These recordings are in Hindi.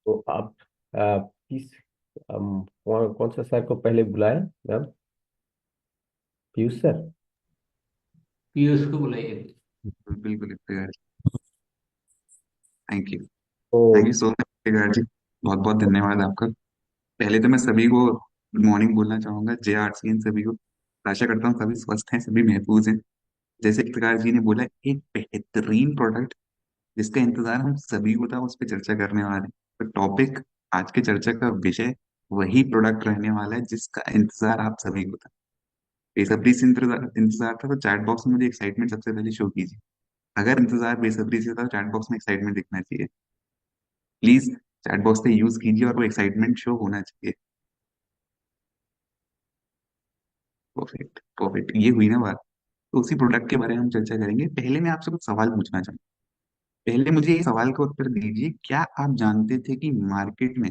तो आप किस कौन कौन सा सर को पहले बुलाया मैम? पीयूष सर। पीयूष को बुलाइए। बिल्कुल इफ्तिकार। Thank you. तो thank you so much Iftikar ji. बहुत बहुत धन्यवाद आपका। पहले तो मैं सभी को गुड मॉर्निंग बोलना चाहूंगा, जय आरसीएन सभी को। आशा करता हूँ सभी स्वस्थ हैं, सभी महफूज हैं। जैसे इफ्तिकार जी ने बोला, एक बेहतरीन प्रोडक्ट जिसका इंतजार हम सभी को था, उस पर चर्चा करने वाले हैं। तो टॉपिक, आज के चर्चा का विषय वही प्रोडक्ट रहने वाला है जिसका इंतजार आप सभी को था। बेसब्री से इंतजार इंतजार था, तो चैट बॉक्स में मुझे एक्साइटमेंट सबसे पहले शो कीजिए। अगर इंतजार बेसब्री से था तो चैट बॉक्स में एक्साइटमेंट दिखना चाहिए। प्लीज चैट बॉक्स पे यूज कीजिए और वो एक्साइटमेंट शो होना चाहिए। परफेक्ट परफेक्ट, ये हुई ना बात। तो उसी प्रोडक्ट के बारे में हम चर्चा करेंगे। पहले मैं आपसे कुछ सवाल पूछना चाहूँ। पहले मुझे ये सवाल का उत्तर दीजिए, क्या आप जानते थे कि मार्केट में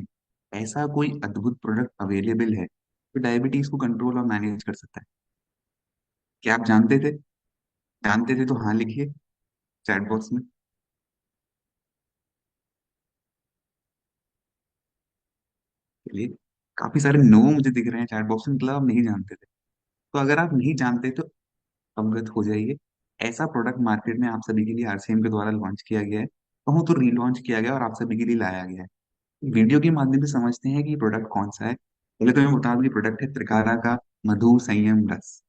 ऐसा कोई अद्भुत प्रोडक्ट अवेलेबल है जो डायबिटीज को कंट्रोल और मैनेज कर सकता है? क्या आप जानते थे? जानते थे तो हाँ लिखिए चैट बॉक्स में। चलिए, काफी सारे नो मुझे दिख रहे हैं चैट बॉक्स में, मतलब आप नहीं जानते थे। तो अगर आप नहीं जानते तो अवगत हो जाइए। ऐसा प्रोडक्ट मार्केट में आप सभी के लिए आरसीएम के द्वारा लॉन्च किया गया है, कहूँ तो रीलॉन्च किया गया और आप सभी के लिए लाया गया है। वीडियो के माध्यम से समझते हैं कि प्रोडक्ट कौन सा है। पहले तो मैं बता दूं कि प्रोडक्ट है त्रिकारा का मधु संयम रस।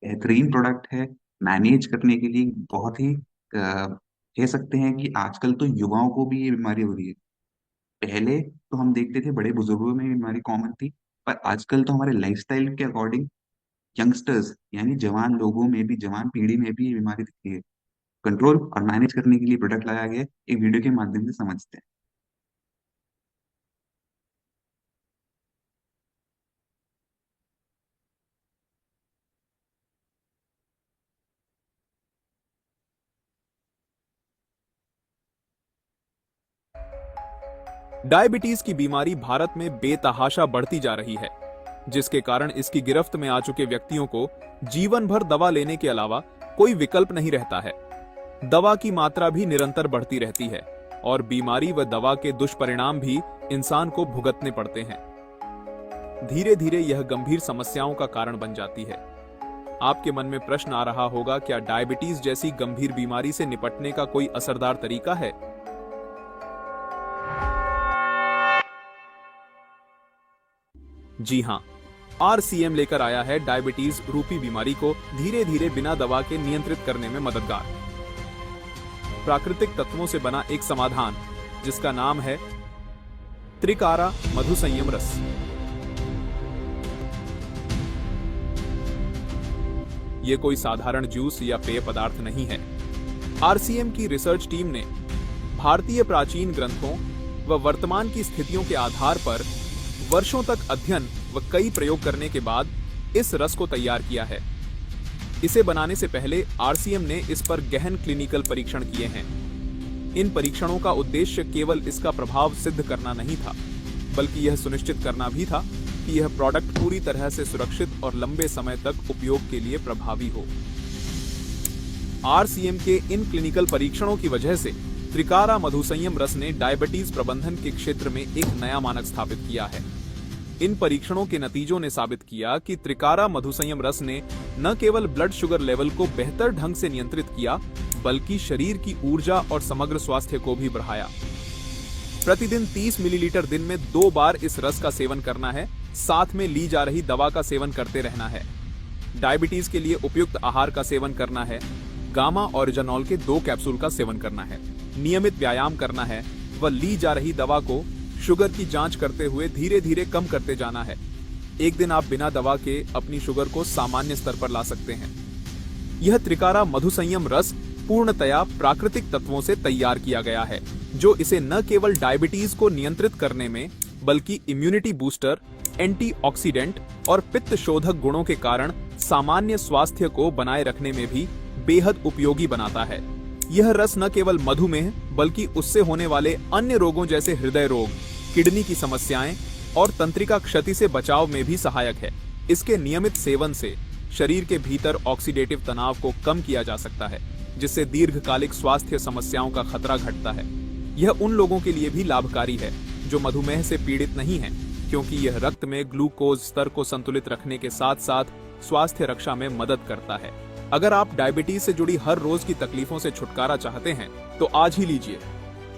बेहतरीन प्रोडक्ट है। मैनेज करने के लिए बहुत ही कह सकते हैं कि आजकल तो युवाओं को भी ये बीमारी हो रही है। पहले तो हम देखते थे बड़े बुजुर्गों में ये बीमारी कॉमन थी, पर आजकल तो हमारे लाइफस्टाइल के अकॉर्डिंग यंगस्टर्स यानी जवान लोगों में भी, जवान पीढ़ी में भी ये बीमारी दिखती है। कंट्रोल और मैनेज करने के लिए प्रोडक्ट लाया गया है, एक वीडियो के माध्यम से समझते हैं। डायबिटीज की बीमारी भारत में बेतहाशा बढ़ती जा रही है, जिसके कारण इसकी गिरफ्त में आ चुके व्यक्तियों को जीवन भर दवा लेने के अलावा कोई विकल्प नहीं रहता है। दवा की मात्रा भी निरंतर बढ़ती रहती है और बीमारी व दवा के दुष्परिणाम भी इंसान को भुगतने पड़ते हैं। धीरे धीरे यह गंभीर समस्याओं का कारण बन जाती है। आपके मन में प्रश्न आ रहा होगा, क्या डायबिटीज जैसी गंभीर बीमारी से निपटने का कोई असरदार तरीका है? जी हाँ, आरसीएम लेकर आया है डायबिटीज रूपी बीमारी को धीरे धीरे बिना दवा के नियंत्रित करने में मददगार प्राकृतिक तत्वों से बना एक समाधान, जिसका नाम है त्रिकारा मधु संयम रस। ये कोई साधारण जूस या पेय पदार्थ नहीं है। आरसीएम की रिसर्च टीम ने भारतीय प्राचीन ग्रंथों व वर्तमान की स्थितियों के आधार पर वर्षों तक अध्ययन व कई प्रयोग करने के बाद इस रस को तैयार किया है। इसे बनाने से पहले आरसीएम ने इस पर गहन क्लिनिकल परीक्षण किए हैं। इन परीक्षणों का उद्देश्य केवल इसका प्रभाव सिद्ध करना नहीं था, बल्कि यह सुनिश्चित करना भी था कि यह प्रोडक्ट पूरी तरह से सुरक्षित और लंबे समय तक उपयोग के लिए प्रभावी हो। आरसीएम के इन क्लिनिकल परीक्षणों की वजह से त्रिकारा मधु संयम रस ने डायबिटीज प्रबंधन के क्षेत्र में एक नया मानक स्थापित किया है। इन परीक्षणों के नतीजों ने साबित किया कि त्रिकारा मधु संयम रस ने न केवल ब्लड शुगर लेवल को बेहतर ढंग से नियंत्रित किया, बल्कि शरीर की ऊर्जा और समग्र स्वास्थ्य को भी बढ़ाया। प्रतिदिन 30 मिलीलीटर दिन में 2 बार इस रस का सेवन करना है, साथ में ली जा रही दवा का सेवन करते रहना है। डायबिटीज के लिए उपयुक्त आहार का सेवन करना है। गामा ऑरिजानॉल के 2 कैप्सूल का सेवन करना है। नियमित व्यायाम करना है व ली जा रही दवा को शुगर की जांच करते हुए धीरे धीरे कम करते जाना है। एक दिन आप बिना दवा के अपनी शुगर को सामान्य स्तर पर ला सकते हैं। यह त्रिकारा मधु संयम रस पूर्णतया प्राकृतिक तत्वों से तैयार किया गया है, जो इसे न केवल डायबिटीज को नियंत्रित करने में, बल्कि इम्यूनिटी बूस्टर, एंटीऑक्सीडेंट और पित्त शोधक गुणों के कारण सामान्य स्वास्थ्य को बनाए रखने में भी बेहद उपयोगी बनाता है। यह रस न केवल मधुमेह, बल्कि उससे होने वाले अन्य रोगों जैसे हृदय रोग, किडनी की समस्याएं और तंत्रिका क्षति से बचाव में भी सहायक है। इसके नियमित सेवन से शरीर के भीतर ऑक्सीडेटिव तनाव को कम किया जा सकता है, जिससे दीर्घकालिक स्वास्थ्य समस्याओं का खतरा घटता है। यह उन लोगों के लिए भी लाभकारी है जो मधुमेह से पीड़ित नहीं हैं, क्योंकि यह रक्त में ग्लूकोज स्तर को संतुलित रखने के साथ साथ स्वास्थ्य रक्षा में मदद करता है। अगर आप डायबिटीज से जुड़ी हर रोज की तकलीफों से छुटकारा चाहते हैं तो आज ही लीजिए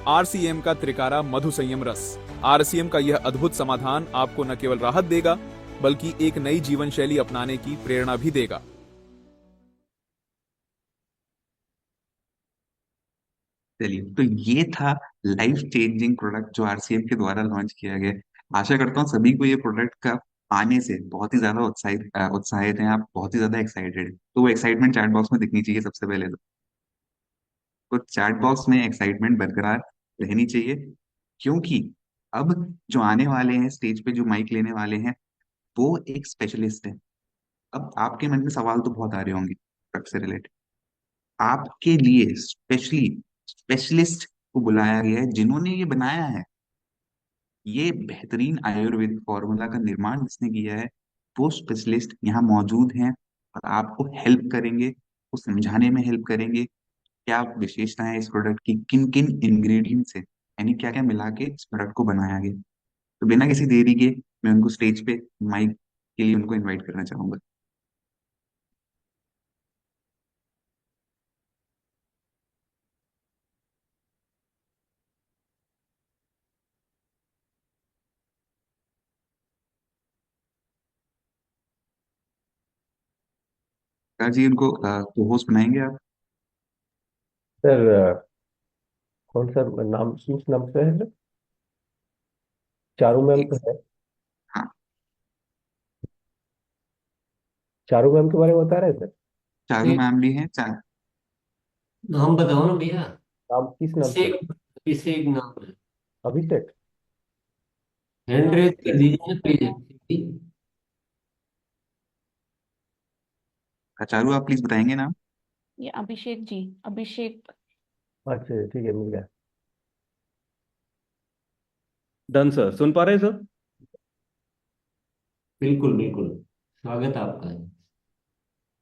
आरसीएम का त्रिकारा मधु संयम रस। आरसीएम का यह अद्भुत समाधान आपको न केवल राहत देगा बल्कि एक नई जीवन शैली अपनाने की प्रेरणा भी देगा। चलिए, तो ये था लाइफ चेंजिंग प्रोडक्ट जो आरसीएम के द्वारा लॉन्च किया गया। आशा करता हूँ सभी को ये प्रोडक्ट का आने से बहुत ही ज्यादा उत्साहित हैं, आप बहुत ही ज्यादा एक्साइटेड हैं। तो वो एक्साइटमेंट चैट बॉक्स में दिखनी चाहिए सबसे पहले तो चैट बॉक्स में एक्साइटमेंट बरकरार रहनी चाहिए, क्योंकि अब जो आने वाले हैं स्टेज पे जो माइक लेने वाले हैं वो एक स्पेशलिस्ट है। अब आपके मन में सवाल तो बहुत आ रहे होंगे ड्रग से रिलेटेड। आपके लिए स्पेशली स्पेशलिस्ट को बुलाया गया है जिन्होंने ये बनाया है। ये बेहतरीन आयुर्वेदिक फॉर्मूला का निर्माण जिसने किया है वो स्पेशलिस्ट यहाँ मौजूद हैं और आपको हेल्प करेंगे, वो समझाने में हेल्प करेंगे क्या विशेषताएं हैं इस प्रोडक्ट की, किन किन इंग्रेडिएंट से यानी क्या क्या मिला के इस प्रोडक्ट को बनाया गया। तो बिना किसी देरी के मैं उनको स्टेज पे माइक के लिए उनको इनवाइट करना चाहूंगा। जी उनको को होस्ट बनाएंगे आप। सर कौन सा नाम, किस नाम से है सर? चारू मैम एक तो है। हाँ, चारू मैम के बारे में बता रहे हैं सर? चारू ये मैम भी हैं नाम बताओ ना भैया। नाम किस नाम से? अभिषेक, अभिषेक नाम है। अभिषेक। हैंड रेज कर दीजिए ना प्लीज अभिषेक जी। चारू आप प्लीज बताएंगे नाम। ये अभिषेक जी, अभिषेक। अच्छा ठीक है, मिल गया। डन सर, सुन पा रहे हैं सर? बिल्कुल बिल्कुल, स्वागत है आपका।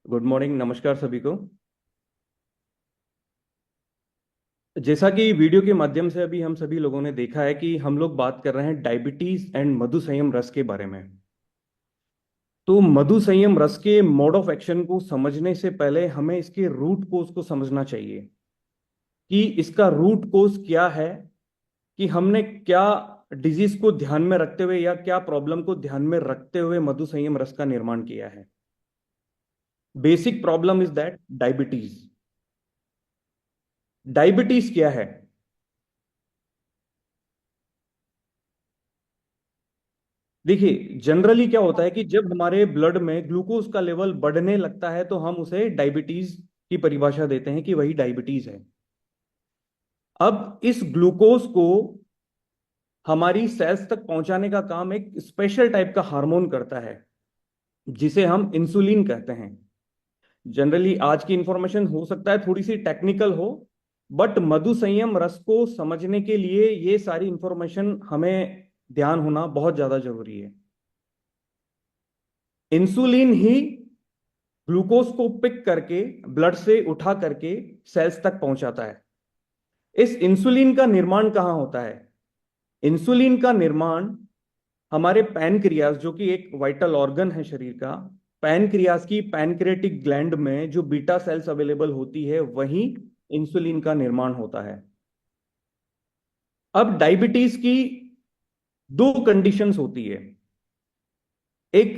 गुड मॉर्निंग, नमस्कार सभी को। जैसा कि वीडियो के माध्यम से अभी हम सभी लोगों ने देखा है कि हम लोग बात कर रहे हैं डायबिटीज एंड मधु संयम रस के बारे में। तो मधु संयम रस के मोड ऑफ एक्शन को समझने से पहले हमें इसके रूट कोज को समझना चाहिए कि इसका रूट कोज क्या है, कि हमने क्या डिजीज को ध्यान में रखते हुए या क्या प्रॉब्लम को ध्यान में रखते हुए मधु संयम रस का निर्माण किया है। Basic problem is that diabetes. Diabetes क्या है? देखिए, जनरली क्या होता है कि जब हमारे ब्लड में ग्लूकोज का लेवल बढ़ने लगता है तो हम उसे डायबिटीज की परिभाषा देते हैं कि वही डायबिटीज है। अब इस ग्लूकोज को हमारी सेल्स तक पहुंचाने का काम एक स्पेशल टाइप का हार्मोन करता है जिसे हम इंसुलिन कहते हैं। जनरली आज की इंफॉर्मेशन हो सकता है थोड़ी सी टेक्निकल हो, बट मधु संयम रस को समझने के लिए ये सारी इंफॉर्मेशन हमें ध्यान होना बहुत ज्यादा जरूरी है। इंसुलिन ही ग्लूकोज को पिक करके ब्लड से उठा करके सेल्स तक पहुंचाता है। इस इंसुलिन का निर्माण कहां होता है? इंसुलिन का निर्माण हमारे पैनक्रियास, जो कि एक वाइटल ऑर्गन है शरीर का, पैनक्रियास की पैनक्रियाटिक ग्लैंड में जो बीटा सेल्स अवेलेबल होती है वहीं इंसुलिन का निर्माण होता है। अब डायबिटीज की दो कंडीशंस होती है, एक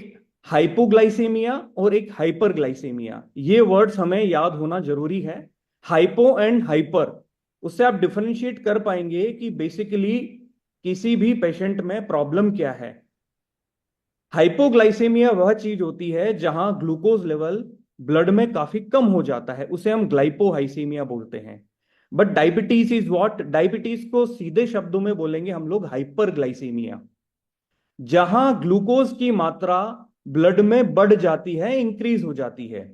हाइपोग्लाइसेमिया और एक हाइपरग्लाइसेमिया। ये वर्ड्स हमें याद होना जरूरी है। हाइपो एंड हाइपर, उससे आप डिफरेंशिएट कर पाएंगे कि बेसिकली किसी भी पेशेंट में प्रॉब्लम क्या है। हाइपोग्लाइसेमिया वह चीज होती है जहां ग्लूकोज लेवल ब्लड में काफी कम हो जाता है, उसे हम ग्लाइपोहाइसीमिया बोलते हैं। But diabetes is what? Diabetes को सीधे शब्दों में बोलेंगे हम लोग हाइपरग्लाइसेमिया, जहां ग्लूकोज की मात्रा ब्लड में बढ़ जाती है, इंक्रीज हो जाती है।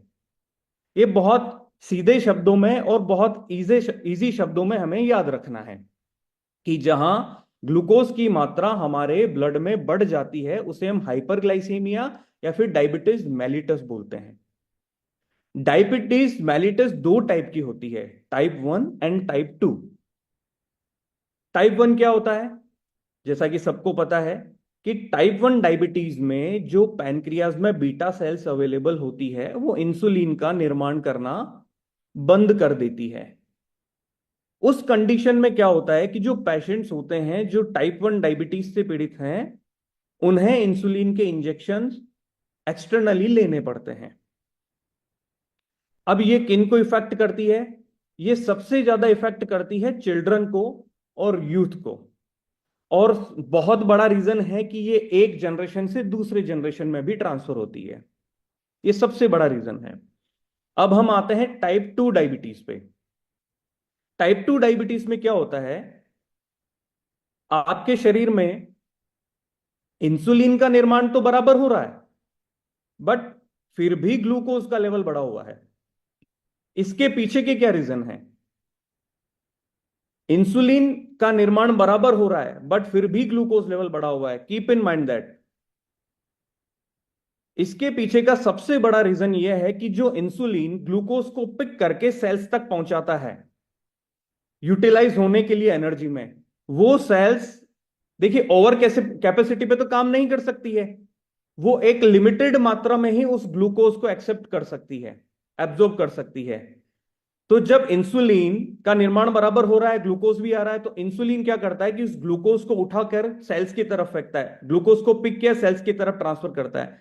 ये बहुत सीधे शब्दों में और बहुत इजी शब्दों में हमें याद रखना है कि जहां ग्लूकोज की मात्रा हमारे ब्लड में बढ़ जाती है उसे हम हाइपरग्लाइसेमिया या फिर डायबिटीज मेलिटस बोलते हैं। डायबिटीज मेलिटस दो टाइप की होती है, टाइप 1 एंड टाइप 2। टाइप 1 क्या होता है? जैसा कि सबको पता है कि टाइप 1 डायबिटीज में जो पैनक्रियाज में बीटा सेल्स अवेलेबल होती है वो इंसुलिन का निर्माण करना बंद कर देती है। उस कंडीशन में क्या होता है कि जो पेशेंट्स होते हैं जो टाइप 1 डायबिटीज से पीड़ित हैं उन्हें इंसुलिन के इंजेक्शंस एक्सटर्नली लेने पड़ते हैं। अब ये किन को इफेक्ट करती है? ये सबसे ज्यादा इफेक्ट करती है चिल्ड्रन को और यूथ को, और बहुत बड़ा रीजन है कि ये एक जनरेशन से दूसरे जनरेशन में भी ट्रांसफर होती है। ये सबसे बड़ा रीजन है। अब हम आते हैं टाइप 2 डायबिटीज पे। टाइप 2 डायबिटीज में क्या होता है, आपके शरीर में इंसुलिन का निर्माण तो बराबर हो रहा है बट फिर भी ग्लूकोज का लेवल बढ़ा हुआ है। इसके पीछे के क्या रीजन है? इंसुलिन का निर्माण बराबर हो रहा है बट फिर भी ग्लूकोज लेवल बढ़ा हुआ है। Keep in mind that. इसके पीछे का सबसे बड़ा रीजन यह है कि जो इंसुलिन ग्लूकोज को पिक करके सेल्स तक पहुंचाता है यूटिलाइज होने के लिए एनर्जी में, वो सेल्स देखिए ओवर कैपेसिटी पे तो काम नहीं कर सकती है, वो एक लिमिटेड मात्रा में ही उस ग्लूकोज को एक्सेप्ट कर सकती है, एब्जॉर्ब कर सकती है। तो जब इंसुलिन का निर्माण बराबर हो रहा है, ग्लूकोज भी आ रहा है, तो इंसुलिन क्या करता है कि उस ग्लूकोज को उठाकर सेल्स की तरफ फेंकता है, ग्लूकोज को पिक किया सेल्स की तरफ ट्रांसफर करता है।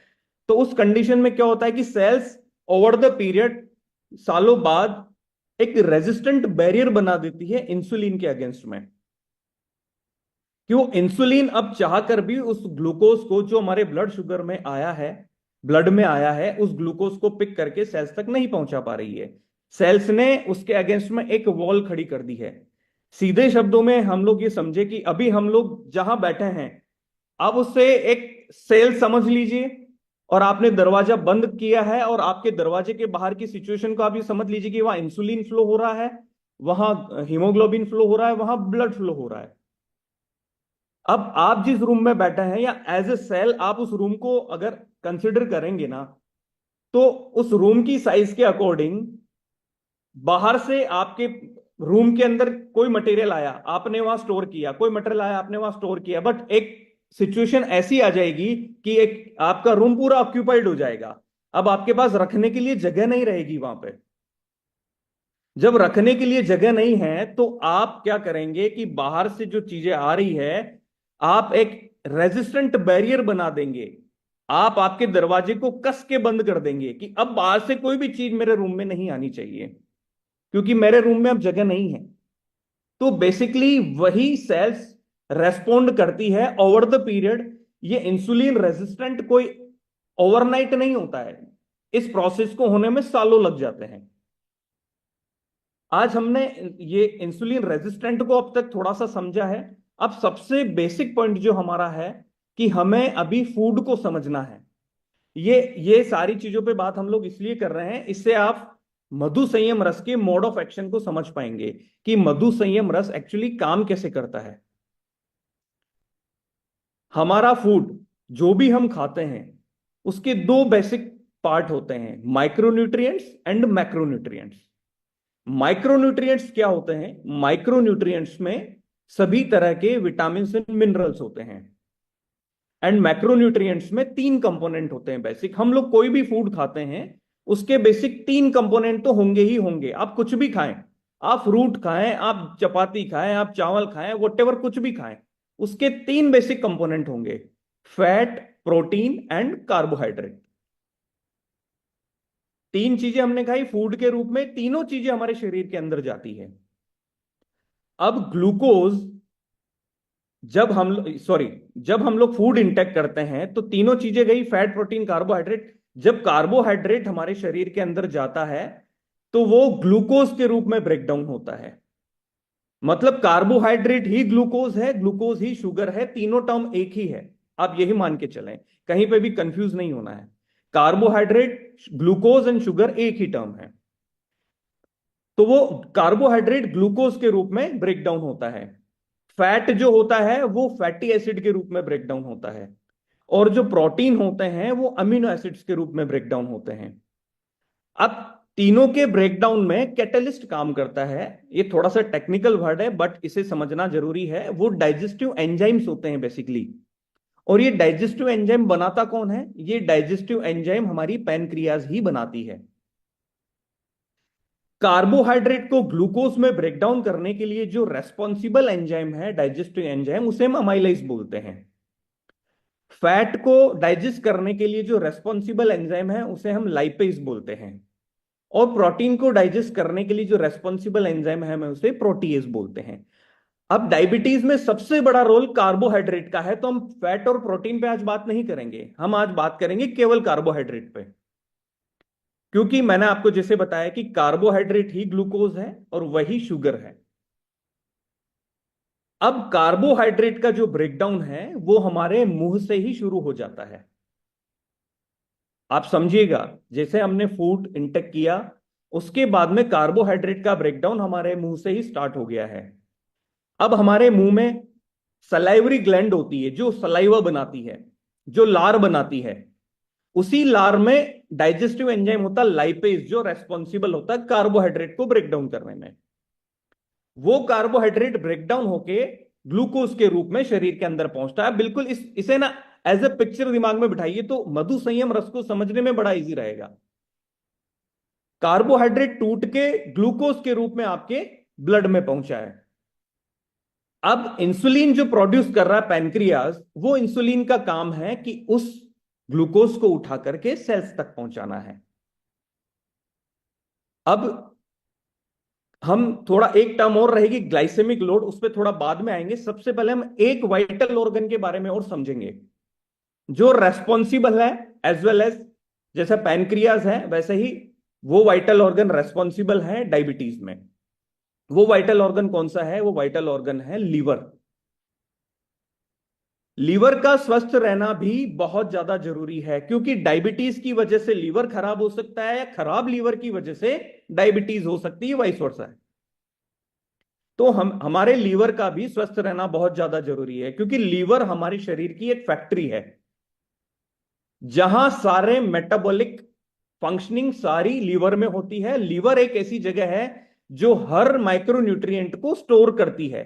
तो उस कंडीशन में क्या होता है कि सेल्स ओवर द पीरियड सालों बाद एक रेजिस्टेंट बैरियर बना देती है इंसुलिन के अगेंस्ट में। क्यों? इंसुलिन अब चाहकर भी उस ग्लूकोज को जो हमारे ब्लड शुगर में आया है, ब्लड में आया है, उस ग्लूकोज को पिक करके सेल्स तक नहीं पहुंचा पा रही है। सेल्स ने उसके अगेंस्ट में एक वॉल खड़ी कर दी है। सीधे शब्दों में हम लोग ये समझे कि अभी हम लोग जहां बैठे हैं, अब उससे एक सेल समझ लीजिए और आपने दरवाजा बंद किया है और आपके दरवाजे के बाहर की सिचुएशन को आप ये समझ लीजिए कि वहां इंसुलिन फ्लो हो रहा है, वहां हीमोग्लोबिन फ्लो हो रहा है, वहां ब्लड फ्लो हो रहा है। अब आप जिस रूम में बैठे हैं या एज ए सेल आप उस रूम को अगर कंसिडर करेंगे ना, तो उस रूम की साइज के अकॉर्डिंग बाहर से आपके रूम के अंदर कोई मटेरियल आया, आपने वहां स्टोर किया, कोई मटेरियल आया, आपने वहां स्टोर किया, बट एक सिचुएशन ऐसी आ जाएगी कि एक आपका रूम पूरा ऑक्यूपाइड हो जाएगा। अब आपके पास रखने के लिए जगह नहीं रहेगी वहां पे। जब रखने के लिए जगह नहीं है तो आप क्या करेंगे कि बाहर से जो चीजें आ रही है आप एक रेजिस्टेंट बैरियर बना देंगे। आप आपके दरवाजे को कस के बंद कर देंगे कि अब बाहर से कोई भी चीज मेरे रूम में नहीं आनी चाहिए क्योंकि मेरे रूम में अब जगह नहीं है। तो बेसिकली वही सेल्स रेस्पॉन्ड करती है ओवर द पीरियड। ये इंसुलिन रेजिस्टेंट कोई ओवरनाइट नहीं होता है, इस प्रोसेस को होने में सालों लग जाते हैं। आज हमने ये इंसुलिन रेजिस्टेंट को अब तक थोड़ा सा समझा है। अब सबसे बेसिक पॉइंट जो हमारा है कि हमें अभी फूड को समझना है। ये सारी चीजों पे बात हम लोग इसलिए कर रहे हैं, इससे आप मधु संयम रस के मोड ऑफ एक्शन को समझ पाएंगे कि मधु संयम रस एक्चुअली काम कैसे करता है। हमारा फूड जो भी हम खाते हैं उसके दो बेसिक पार्ट होते हैं, माइक्रोन्यूट्रिएंट्स एंड मैक्रोन्यूट्रिएंट्स। माइक्रोन्यूट्रिएंट्स क्या होते हैं? माइक्रोन्यूट्रिएंट्स में सभी तरह के विटामिन एंड मिनरल्स होते हैं। एंड मैक्रोन्यूट्रिएंट्स में 3 कंपोनेंट होते हैं बेसिक। हम लोग कोई भी फूड खाते हैं उसके बेसिक 3 कंपोनेंट तो होंगे ही होंगे। आप कुछ भी खाएं, आप फ्रूट खाएं, आप चपाती खाएं, आप चावल खाएं, व्हाटएवर कुछ भी खाएं, उसके 3 बेसिक कंपोनेंट होंगे, फैट, प्रोटीन एंड कार्बोहाइड्रेट। 3 चीजें हमने खाई फूड के रूप में, तीनों चीजें हमारे शरीर के अंदर जाती है। अब ग्लूकोज जब हम लोग फूड इंटेक करते हैं तो तीनों चीजें गई, फैट, प्रोटीन, कार्बोहाइड्रेट। जब कार्बोहाइड्रेट हमारे शरीर के अंदर जाता है तो वो ग्लूकोज के रूप में ब्रेक डाउन होता है। मतलब कार्बोहाइड्रेट ही ग्लूकोज है, ग्लूकोज ही शुगर है, तीनों टर्म एक ही है। आप यही मान के चलें, कहीं पे भी कंफ्यूज नहीं होना है। कार्बोहाइड्रेट, ग्लूकोज एंड शुगर एक ही टर्म है। तो वो कार्बोहाइड्रेट ग्लूकोज के रूप में ब्रेक डाउन होता है। फैट जो होता है वो फैटी एसिड के रूप में ब्रेक डाउन होता है, और जो प्रोटीन होते हैं वो अमीनो एसिड्स के रूप में ब्रेक डाउन होते हैं। अब तीनों के ब्रेकडाउन में कैटलिस्ट काम करता है। ये थोड़ा सा टेक्निकल वर्ड है बट इसे समझना जरूरी है। वो डाइजेस्टिव एंजाइम्स होते हैं बेसिकली। और ये डाइजेस्टिव एंजाइम बनाता कौन है? ये डाइजेस्टिव एंजाइम हमारी पैनक्रियाज ही बनाती है। कार्बोहाइड्रेट को ग्लूकोज में ब्रेकडाउन करने के लिए जो रेस्पॉन्सिबल एंजाइम है, डाइजेस्टिव एंजाइम, उसे हम अमाइलेज बोलते हैं। फैट को डाइजेस्ट करने के लिए जो रेस्पॉन्सिबल एंजाइम है उसे हम लाइपेज बोलते हैं। और प्रोटीन को डाइजेस्ट करने के लिए जो रेस्पॉन्सिबल एंजाइम है हमें उसे प्रोटीएज बोलते हैं। अब डायबिटीज में सबसे बड़ा रोल कार्बोहाइड्रेट का है, तो हम फैट और प्रोटीन पे आज बात नहीं करेंगे, हम आज बात करेंगे केवल कार्बोहाइड्रेट पे। क्योंकि मैंने आपको जैसे बताया कि कार्बोहाइड्रेट ही ग्लूकोज है और वही शुगर है। अब कार्बोहाइड्रेट का जो ब्रेकडाउन है वो हमारे मुंह से ही शुरू हो जाता है। आप समझिएगा, जैसे हमने फूड इंटेक किया उसके बाद में कार्बोहाइड्रेट का ब्रेकडाउन हमारे मुंह से ही स्टार्ट हो गया है। अब हमारे मुंह में सलाइवरी ग्लैंड होती है जो सलाइवा बनाती है, जो लार बनाती है। उसी लार में डाइजेस्टिव एंजाइम होता है लाइपेज, जो रेस्पॉन्सिबल होता है कार्बोहाइड्रेट को ब्रेकडाउन करने में। वो कार्बोहाइड्रेट ब्रेकडाउन होके ग्लूकोज के रूप में शरीर के अंदर पहुंचता है। बिल्कुल इसे ना एज ए पिक्चर दिमाग में बिठाइए तो मधु संयम रस को समझने में बड़ा इजी रहेगा। कार्बोहाइड्रेट टूट के ग्लूकोज के रूप में आपके ब्लड में पहुंचा है। अब इंसुलिन जो प्रोड्यूस कर रहा है पैनक्रियाज, वो इंसुलिन का काम है कि उस ग्लूकोज को उठा करके सेल्स तक पहुंचाना है। अब हम थोड़ा एक टर्म और रहेगी ग्लाइसेमिक लोड, उस पर थोड़ा बाद में आएंगे। सबसे पहले हम एक वाइटल ऑर्गन के बारे में और समझेंगे जो रेस्पॉन्सिबल है एज वेल एज, जैसे पैनक्रियाज है वैसे ही वो वाइटल ऑर्गन रेस्पॉन्सिबल है डायबिटीज में। वो वाइटल ऑर्गन कौन सा है? वो वाइटल ऑर्गन है लीवर। लीवर का स्वस्थ रहना भी बहुत ज्यादा जरूरी है, क्योंकि डायबिटीज की वजह से लीवर खराब हो सकता है या खराब लीवर की वजह से डायबिटीज हो सकती है, वाइस वर्सा है। तो हमारे लीवर का भी स्वस्थ रहना बहुत ज्यादा जरूरी है, क्योंकि लीवर हमारे शरीर की एक फैक्ट्री है जहां सारे मेटाबॉलिक फंक्शनिंग सारी लीवर में होती है। लीवर एक ऐसी जगह है जो हर माइक्रोन्यूट्रिएंट को स्टोर करती है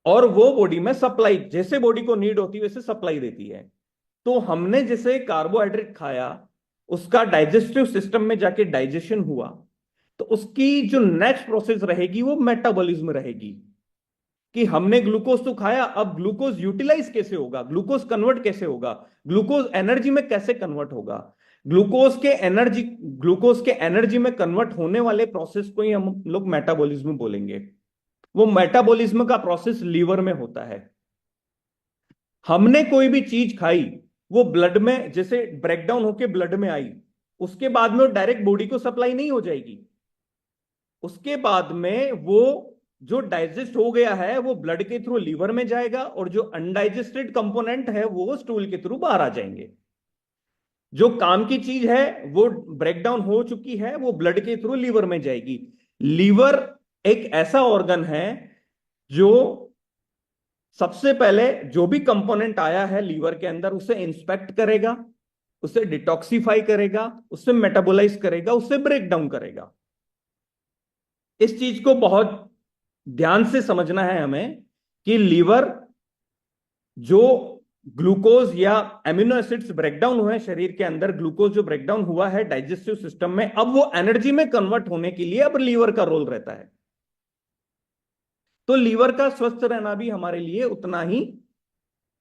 और वो बॉडी में सप्लाई, जैसे बॉडी को नीड होती है वैसे सप्लाई देती है। तो हमने जैसे कार्बोहाइड्रेट खाया, उसका डाइजेस्टिव सिस्टम में जाके डाइजेशन हुआ, तो उसकी जो नेक्स्ट प्रोसेस रहेगी वो मेटाबॉलिज्म रहेगी कि हमने ग्लूकोज तो खाया, अब ग्लूकोज यूटिलाइज कैसे होगा, ग्लूकोज कन्वर्ट कैसे होगा, ग्लूकोज एनर्जी में कैसे कन्वर्ट होगा। ग्लूकोज के एनर्जी में कन्वर्ट होने वाले प्रोसेस को ही हम लोग मेटाबॉलिज्म बोलेंगे। वो मेटाबॉलिज्म का प्रोसेस लीवर में होता है। हमने कोई भी चीज खाई, वो ब्लड में जैसे ब्रेकडाउन होके ब्लड में आई, उसके बाद में वो डायरेक्ट बॉडी को सप्लाई नहीं हो जाएगी। उसके बाद में वो जो डाइजेस्ट हो गया है वो ब्लड के थ्रू लीवर में जाएगा और जो अनडाइजेस्टेड कंपोनेंट है वो स्टूल के थ्रू बाहर आ जाएंगे। जो काम की चीज है वो ब्रेकडाउन हो चुकी है, वो ब्लड के थ्रू लीवर में जाएगी। लीवर एक ऐसा ऑर्गन है जो सबसे पहले जो भी कंपोनेंट आया है लीवर के अंदर उसे इंस्पेक्ट करेगा, उसे डिटॉक्सिफाई करेगा, उसे मेटाबोलाइज करेगा, उसे ब्रेक डाउन करेगा। इस चीज को बहुत ध्यान से समझना है हमें कि लीवर जो ग्लूकोज या एमिनो एसिड्स ब्रेकडाउन हुए शरीर के अंदर, ग्लूकोज जो ब्रेकडाउन हुआ है डाइजेस्टिव सिस्टम में, अब वो एनर्जी में कन्वर्ट होने के लिए अब लीवर का रोल रहता है। तो लीवर का स्वस्थ रहना भी हमारे लिए उतना ही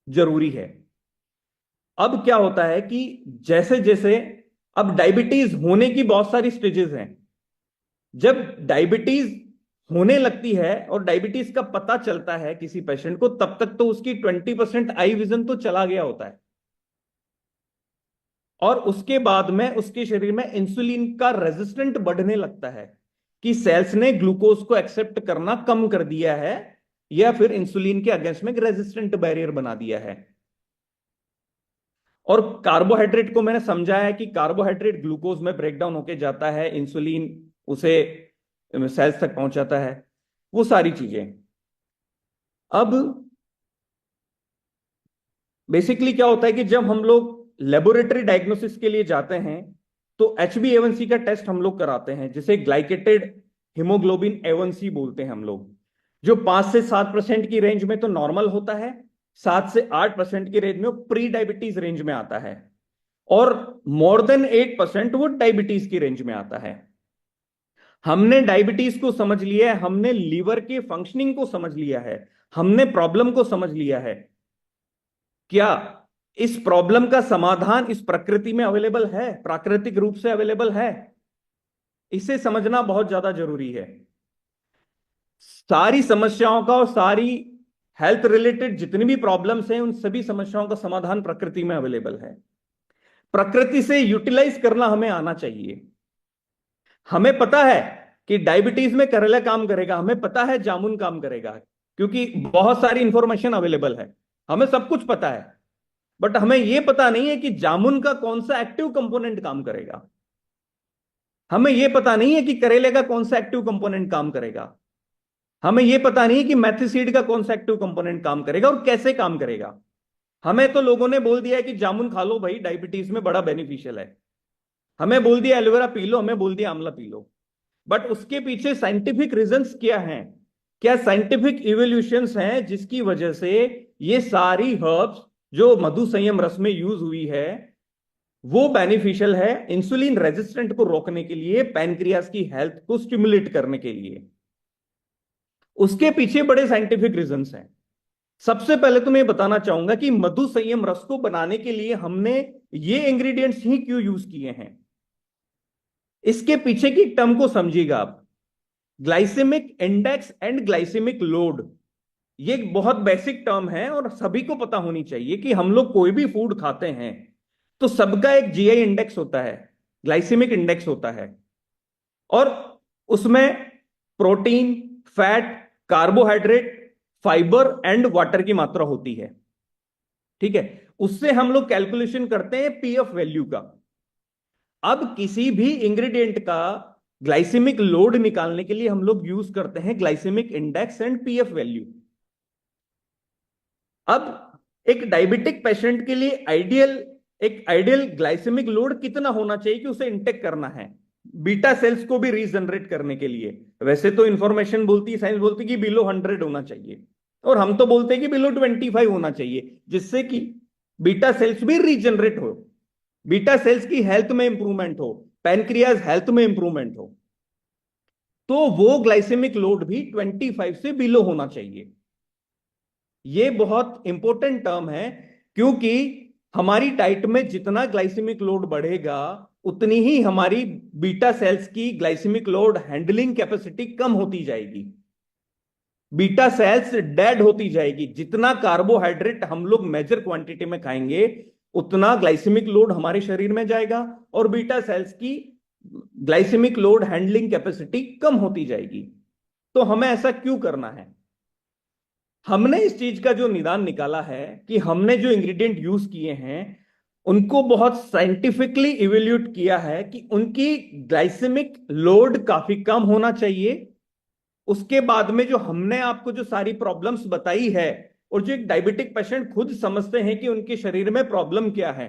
जरूरी है। अब क्या होता है कि जैसे जैसे अब डायबिटीज होने की बहुत सारी स्टेजेस हैं। जब डायबिटीज होने लगती है और डायबिटीज का पता चलता है किसी पेशेंट को, तब तक तो उसकी 20% आई विजन तो चला गया होता है और उसके बाद में उसके शरीर में इंसुलिन का रेजिस्टेंट बढ़ने लगता है कि सेल्स ने ग्लूकोज को एक्सेप्ट करना कम कर दिया है या फिर इंसुलिन के अगेंस्ट में रेजिस्टेंट बैरियर बना दिया है। और कार्बोहाइड्रेट को मैंने समझाया कि कार्बोहाइड्रेट ग्लूकोज में ब्रेकडाउन होके जाता है, इंसुलिन उसे सेल्स तक पहुंचाता है, वो सारी चीजें। अब बेसिकली क्या होता है कि जब हम लोग लेबोरेटरी डायग्नोसिस के लिए जाते हैं तो HbA1c का टेस्ट हम लोग कराते हैं, जिसे ग्लाइकेटेड हीमोग्लोबिन A1c बोलते हैं हम लोग, जो 5 से 7% की रेंज में तो नॉर्मल होता है, 7 से 8% की रेंज में प्री डायबिटीज रेंज में आता है, और मोर देन 8% वो डायबिटीज की रेंज में आता है। हमने डायबिटीज को समझ लिया है, हमने लीवर के फंक्शनिंग को समझ लिया है, हमने प्रॉब्लम को समझ लिया है। क्या इस प्रॉब्लम का समाधान इस प्रकृति में अवेलेबल है, प्राकृतिक रूप से अवेलेबल है? इसे समझना बहुत ज्यादा जरूरी है। सारी समस्याओं का और सारी हेल्थ रिलेटेड जितनी भी प्रॉब्लम्स हैं, उन सभी समस्याओं का समाधान प्रकृति में अवेलेबल है। प्रकृति से यूटिलाइज करना हमें आना चाहिए। हमें पता है कि डायबिटीज में करेला काम करेगा, हमें पता है जामुन काम करेगा, क्योंकि बहुत सारी इंफॉर्मेशन अवेलेबल है, हमें सब कुछ पता है। बट हमें यह पता नहीं है कि जामुन का कौन सा एक्टिव कंपोनेंट काम करेगा, हमें यह पता नहीं है कि करेले का कौन सा एक्टिव कंपोनेंट काम करेगा, हमें यह पता नहीं है कि मेथी सीड का कौन सा एक्टिव कंपोनेंट काम करेगा और कैसे काम करेगा। हमें तो लोगों ने बोल दिया है कि जामुन खा लो भाई, डायबिटीज में बड़ा बेनिफिशियल है, हमें बोल दिया एलोवेरा पी लो, हमें बोल दिया आंवला पी लो। बट उसके पीछे साइंटिफिक रीजंस क्या हैं? क्या साइंटिफिक इवोल्यूशंस हैं जिसकी वजह से ये सारी हर्ब्स जो मधु संयम रस में यूज हुई है वो बेनिफिशियल है इंसुलिन रेजिस्टेंट को रोकने के लिए, पैनक्रियाज की हेल्थ को स्टिमुलेट करने के लिए। उसके पीछे बड़े साइंटिफिक रीजंस हैं। सबसे पहले तो मैं बताना चाहूंगा कि मधु संयम रस को बनाने के लिए हमने ये इंग्रेडिएंट्स ही क्यों यूज किए हैं। इसके पीछे की टर्म को समझिएगा आप, glycaemic index and glycaemic load. ये एक बहुत बेसिक टर्म है और सभी को पता होनी चाहिए कि हम लोग कोई भी फूड खाते हैं तो सबका एक जीआई इंडेक्स होता है, ग्लाइसेमिक इंडेक्स होता है, और उसमें protein, fat, carbohydrate, fibre and water की मात्रा होती है। ठीक है, उससे हम लोग कैलकुलेशन करते हैं पीएफ वैल्यू का। अब किसी भी इंग्रेडिएंट का ग्लाइसेमिक लोड निकालने के लिए हम लोग यूज करते हैं glycaemic index and PF value. अब एक डायबिटिक पेशेंट के लिए आइडियल ग्लाइसेमिक लोड कितना होना चाहिए कि उसे इंटेक करना है बीटा सेल्स को भी रीजनरेट करने के लिए? वैसे तो इंफॉर्मेशन बोलती है, साइंस बोलती है कि बिलो 100 होना चाहिए, और हम तो बोलते हैं कि बिलो 25 होना चाहिए, जिससे कि बीटा सेल्स भी रीजनरेट हो, बीटा सेल्स की हेल्थ में इंप्रूवमेंट हो, पैनक्रियाज हेल्थ में इंप्रूवमेंट हो। तो वो ग्लाइसेमिक लोड भी 25 से बिलो होना चाहिए। ये बहुत इंपॉर्टेंट टर्म है, क्योंकि हमारी डाइट में जितना ग्लाइसेमिक लोड बढ़ेगा उतनी ही हमारी बीटा सेल्स की ग्लाइसेमिक लोड हैंडलिंग कैपेसिटी कम होती जाएगी, बीटा सेल्स डेड होती जाएगी। जितना कार्बोहाइड्रेट हम लोग मेजर क्वांटिटी में खाएंगे उतना ग्लाइसेमिक लोड हमारे शरीर में जाएगा और बीटा सेल्स की ग्लाइसेमिक लोड हैंडलिंग कैपेसिटी कम होती जाएगी। तो हमें ऐसा क्यों करना है? हमने इस चीज का जो निदान निकाला है कि हमने जो इंग्रेडिएंट यूज किए हैं उनको बहुत साइंटिफिकली इवेल्यूट किया है कि उनकी ग्लाइसेमिक लोड काफी कम होना चाहिए। उसके बाद में जो हमने आपको जो सारी प्रॉब्लम्स बताई है और जो एक डायबिटिक पेशेंट खुद समझते हैं कि उनके शरीर में प्रॉब्लम क्या है,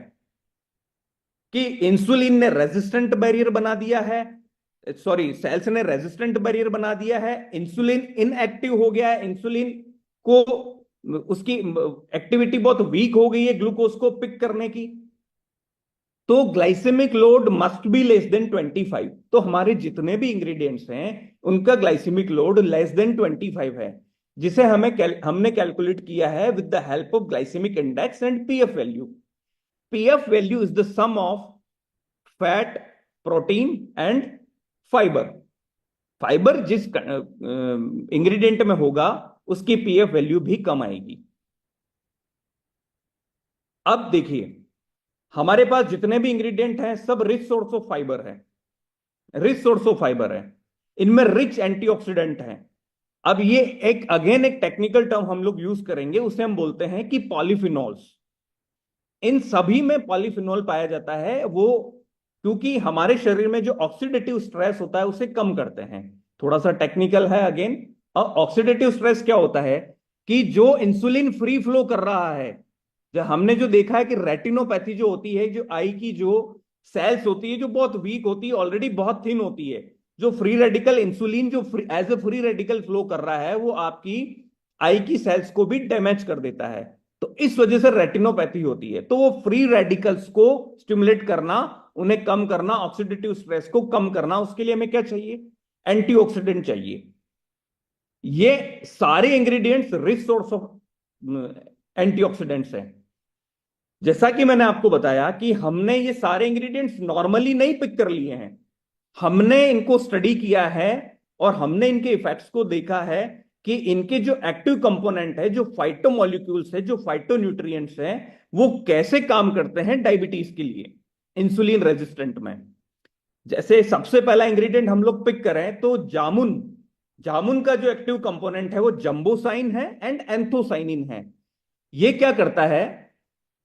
कि इंसुलिन ने रेजिस्टेंट बैरियर बना दिया है, सॉरी सेल्स ने रेजिस्टेंट बैरियर बना दिया है, इंसुलिन इनएक्टिव हो गया है, इंसुलिन को उसकी एक्टिविटी बहुत वीक हो गई है ग्लूकोज को पिक करने की, तो glycaemic load must be less than 25। तो हमारे जितने भी इंग्रेडिएंट्स हैं उनका ग्लाइसेमिक लोड लेस देन 25 है, जिसे हमने कैलकुलेट किया है with the help of glycaemic index and PF value. PF value is the sum of fat, protein and fibre. Fibre जिस इंग्रेडिएंट में होगा उसकी पीएफ वैल्यू भी कम आएगी। अब देखिए, हमारे पास जितने भी इंग्रेडिएंट हैं सब रिच सोर्स ऑफ फाइबर है, रिच सोर्स ऑफ फाइबर है, इनमें रिच एंटीऑक्सीडेंट हैं। अब ये एक टेक्निकल टर्म हम लोग यूज करेंगे, उसे हम बोलते हैं कि पॉलीफिनॉल्स। इन सभी में पॉलीफिनॉल पाया जाता है, वो क्योंकि हमारे शरीर में जो ऑक्सीडेटिव स्ट्रेस होता है उसे कम करते हैं। थोड़ा सा टेक्निकल है अगेन। ऑक्सीडेटिव स्ट्रेस क्या होता है कि जो इंसुलिन फ्री फ्लो कर रहा है, जो हमने जो देखा है कि रेटिनोपैथी जो होती है, जो आई की जो सेल्स होती है जो बहुत वीक होती है, ऑलरेडी बहुत थिन होती है, जो फ्री रेडिकल इंसुलिन जो as a free radical flow कर रहा है वो आपकी आई की सेल्स को भी डैमेज कर देता है। तो इस वजह से रेटिनोपैथी होती है। तो वो फ्री रेडिकल्स को स्टिमुलेट करना, उन्हें कम करना, ऑक्सीडेटिव स्ट्रेस को कम करना, उसके लिए हमें क्या चाहिए? एंटीऑक्सीडेंट चाहिए। ये सारे ingredients rich source of antioxidants हैं। जैसा कि मैंने आपको बताया कि हमने ये सारे इंग्रेडिएंट्स नॉर्मली नहीं पिक कर लिए हैं, हमने इनको स्टडी किया है और हमने इनके इफेक्ट्स को देखा है कि इनके जो एक्टिव कंपोनेंट है, जो फाइटोमोलिक्यूल्स है, जो फाइटोन्यूट्रिएंट्स हैं, वो कैसे काम करते हैं डायबिटीज के लिए, इंसुलिन रेजिस्टेंट में। जैसे सबसे पहला इंग्रेडिएंट हम लोग पिक करें तो जामुन। जामुन का जो एक्टिव कंपोनेंट है वो जंबोसाइन है एंड एंथोसाइनिन है। ये क्या करता है?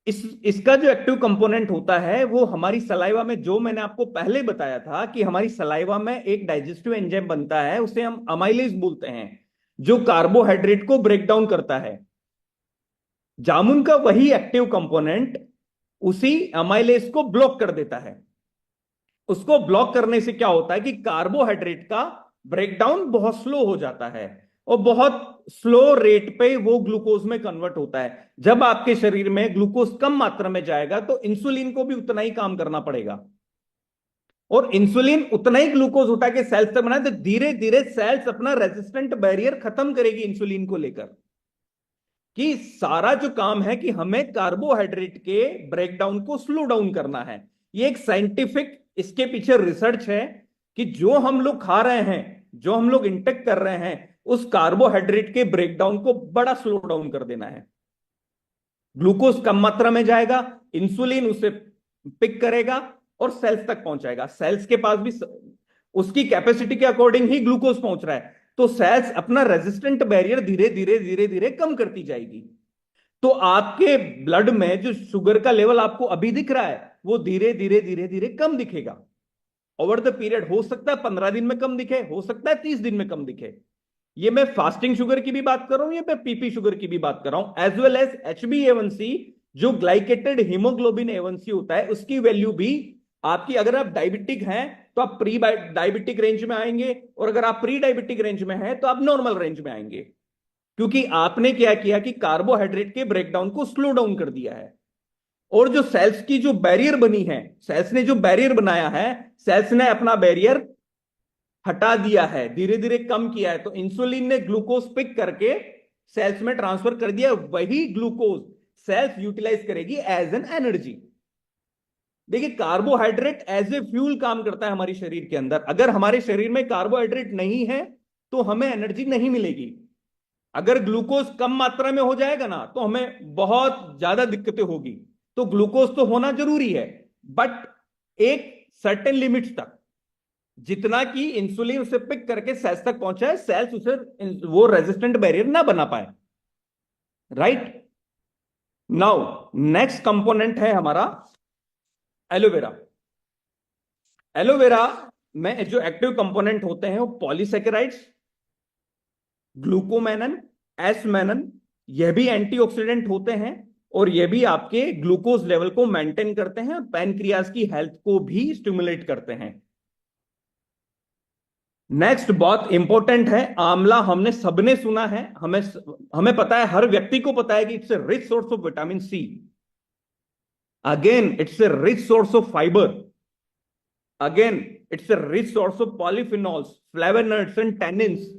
इसका जो एक्टिव कंपोनेंट होता है वो हमारी सलाइवा में, जो मैंने आपको पहले बताया था कि हमारी सलाइवा में एक डाइजेस्टिव एंजाइम बनता है, उसे हम अमाइलेज बोलते हैं, जो कार्बोहाइड्रेट को ब्रेक डाउन करता है। जामुन का वही एक्टिव कंपोनेंट उसी अमाइलेज को ब्लॉक कर देता है। उसको ब्लॉक करने से क्या होता है कि कार्बोहाइड्रेट का ब्रेकडाउन बहुत स्लो हो जाता है और बहुत स्लो रेट पे वो ग्लूकोज में कन्वर्ट होता है। जब आपके शरीर में ग्लूकोज कम मात्रा में जाएगा तो इंसुलिन को भी उतना ही काम करना पड़ेगा, और इंसुलिन उतना ही ग्लूकोज उठा के सेल्स तक बनाए, तो धीरे धीरे सेल्स अपना रेजिस्टेंट बैरियर खत्म करेगी इंसुलिन को लेकर। कि सारा जो काम है कि हमें कार्बोहाइड्रेट के ब्रेकडाउन को स्लो डाउन करना है। ये एक साइंटिफिक इसके पीछे रिसर्च है कि जो हम लोग खा रहे हैं, जो हम लोग इंटेक कर रहे हैं, उस कार्बोहाइड्रेट के ब्रेकडाउन को बड़ा स्लो डाउन कर देना है। ग्लूकोज कम मात्रा में जाएगा, इंसुलिन उसे पिक करेगा और सेल्स तक पहुंचाएगा। सेल्स के पास भी उसकी कैपेसिटी के अकॉर्डिंग ही ग्लूकोज पहुंच रहा है, तो सेल्स अपना रेजिस्टेंट बैरियर धीरे धीरे धीरे धीरे कम करती जाएगी। तो आपके ब्लड में जो शुगर का लेवल आपको अभी दिख रहा है वो धीरे धीरे धीरे धीरे कम दिखेगा ओवर द पीरियड। हो सकता है 15 दिन में कम दिखे, हो सकता है 30 दिन में कम दिखे। ये मैं फास्टिंग शुगर की भी बात कर रहा हूं, ये मैं पीपी शुगर की भी बात कर रहा हूं, एज वेल एज HbA1c, जो ग्लाइकेटेड हीमोग्लोबिन A1c होता है, उसकी वैल्यू भी आपकी, अगर आप डायबिटिक हैं तो आप प्री डायबिटिक रेंज में आएंगे, और अगर आप प्री डायबिटिक रेंज में हैं तो आप नॉर्मल रेंज में आएंगे, क्योंकि आपने क्या किया कि कार्बोहाइड्रेट के ब्रेकडाउन को स्लो डाउन कर दिया है। और जो सेल्स की जो बैरियर बनी है, सेल्स ने जो बैरियर बनाया है, सेल्स ने अपना बैरियर हटा दिया है, धीरे धीरे कम किया है। तो इंसुलिन ने ग्लूकोज पिक करके सेल्स में ट्रांसफर कर दिया, वही ग्लूकोज सेल्स यूटिलाइज करेगी एज एन एनर्जी। देखिए, कार्बोहाइड्रेट एज ए फ्यूल काम करता है हमारे शरीर के अंदर। अगर हमारे शरीर में कार्बोहाइड्रेट नहीं है तो हमें एनर्जी नहीं मिलेगी। अगर ग्लूकोज कम मात्रा में हो जाएगा ना तो हमें बहुत ज्यादा दिक्कतें होगी। तो ग्लूकोज तो होना जरूरी है, बट एक सर्टेन लिमिट्स तक, जितना कि इंसुलिन उसे पिक करके सेल्स तक पहुंचाए, सेल्स उसे वो रेजिस्टेंट बैरियर ना बना पाए। राइट नाउ नेक्स्ट कंपोनेंट है हमारा एलोवेरा। एलोवेरा में जो एक्टिव कंपोनेंट होते हैं वो पॉलीसेकेराइड्स, ग्लूकोमेनन, एसमेनन, यह भी एंटीऑक्सीडेंट होते हैं और यह भी आपके ग्लूकोज लेवल को मेंटेन करते हैं और पैनक्रियाज की हेल्थ को भी स्टिमुलेट करते हैं। नेक्स्ट बहुत इंपॉर्टेंट है आंवला। हमने सबने सुना है, हमें पता है, हर व्यक्ति को पता है कि it's a rich source of vitamin C. Again it's a rich source of fibre. Again it's a rich source of polyphenols, flavonoids and tannins.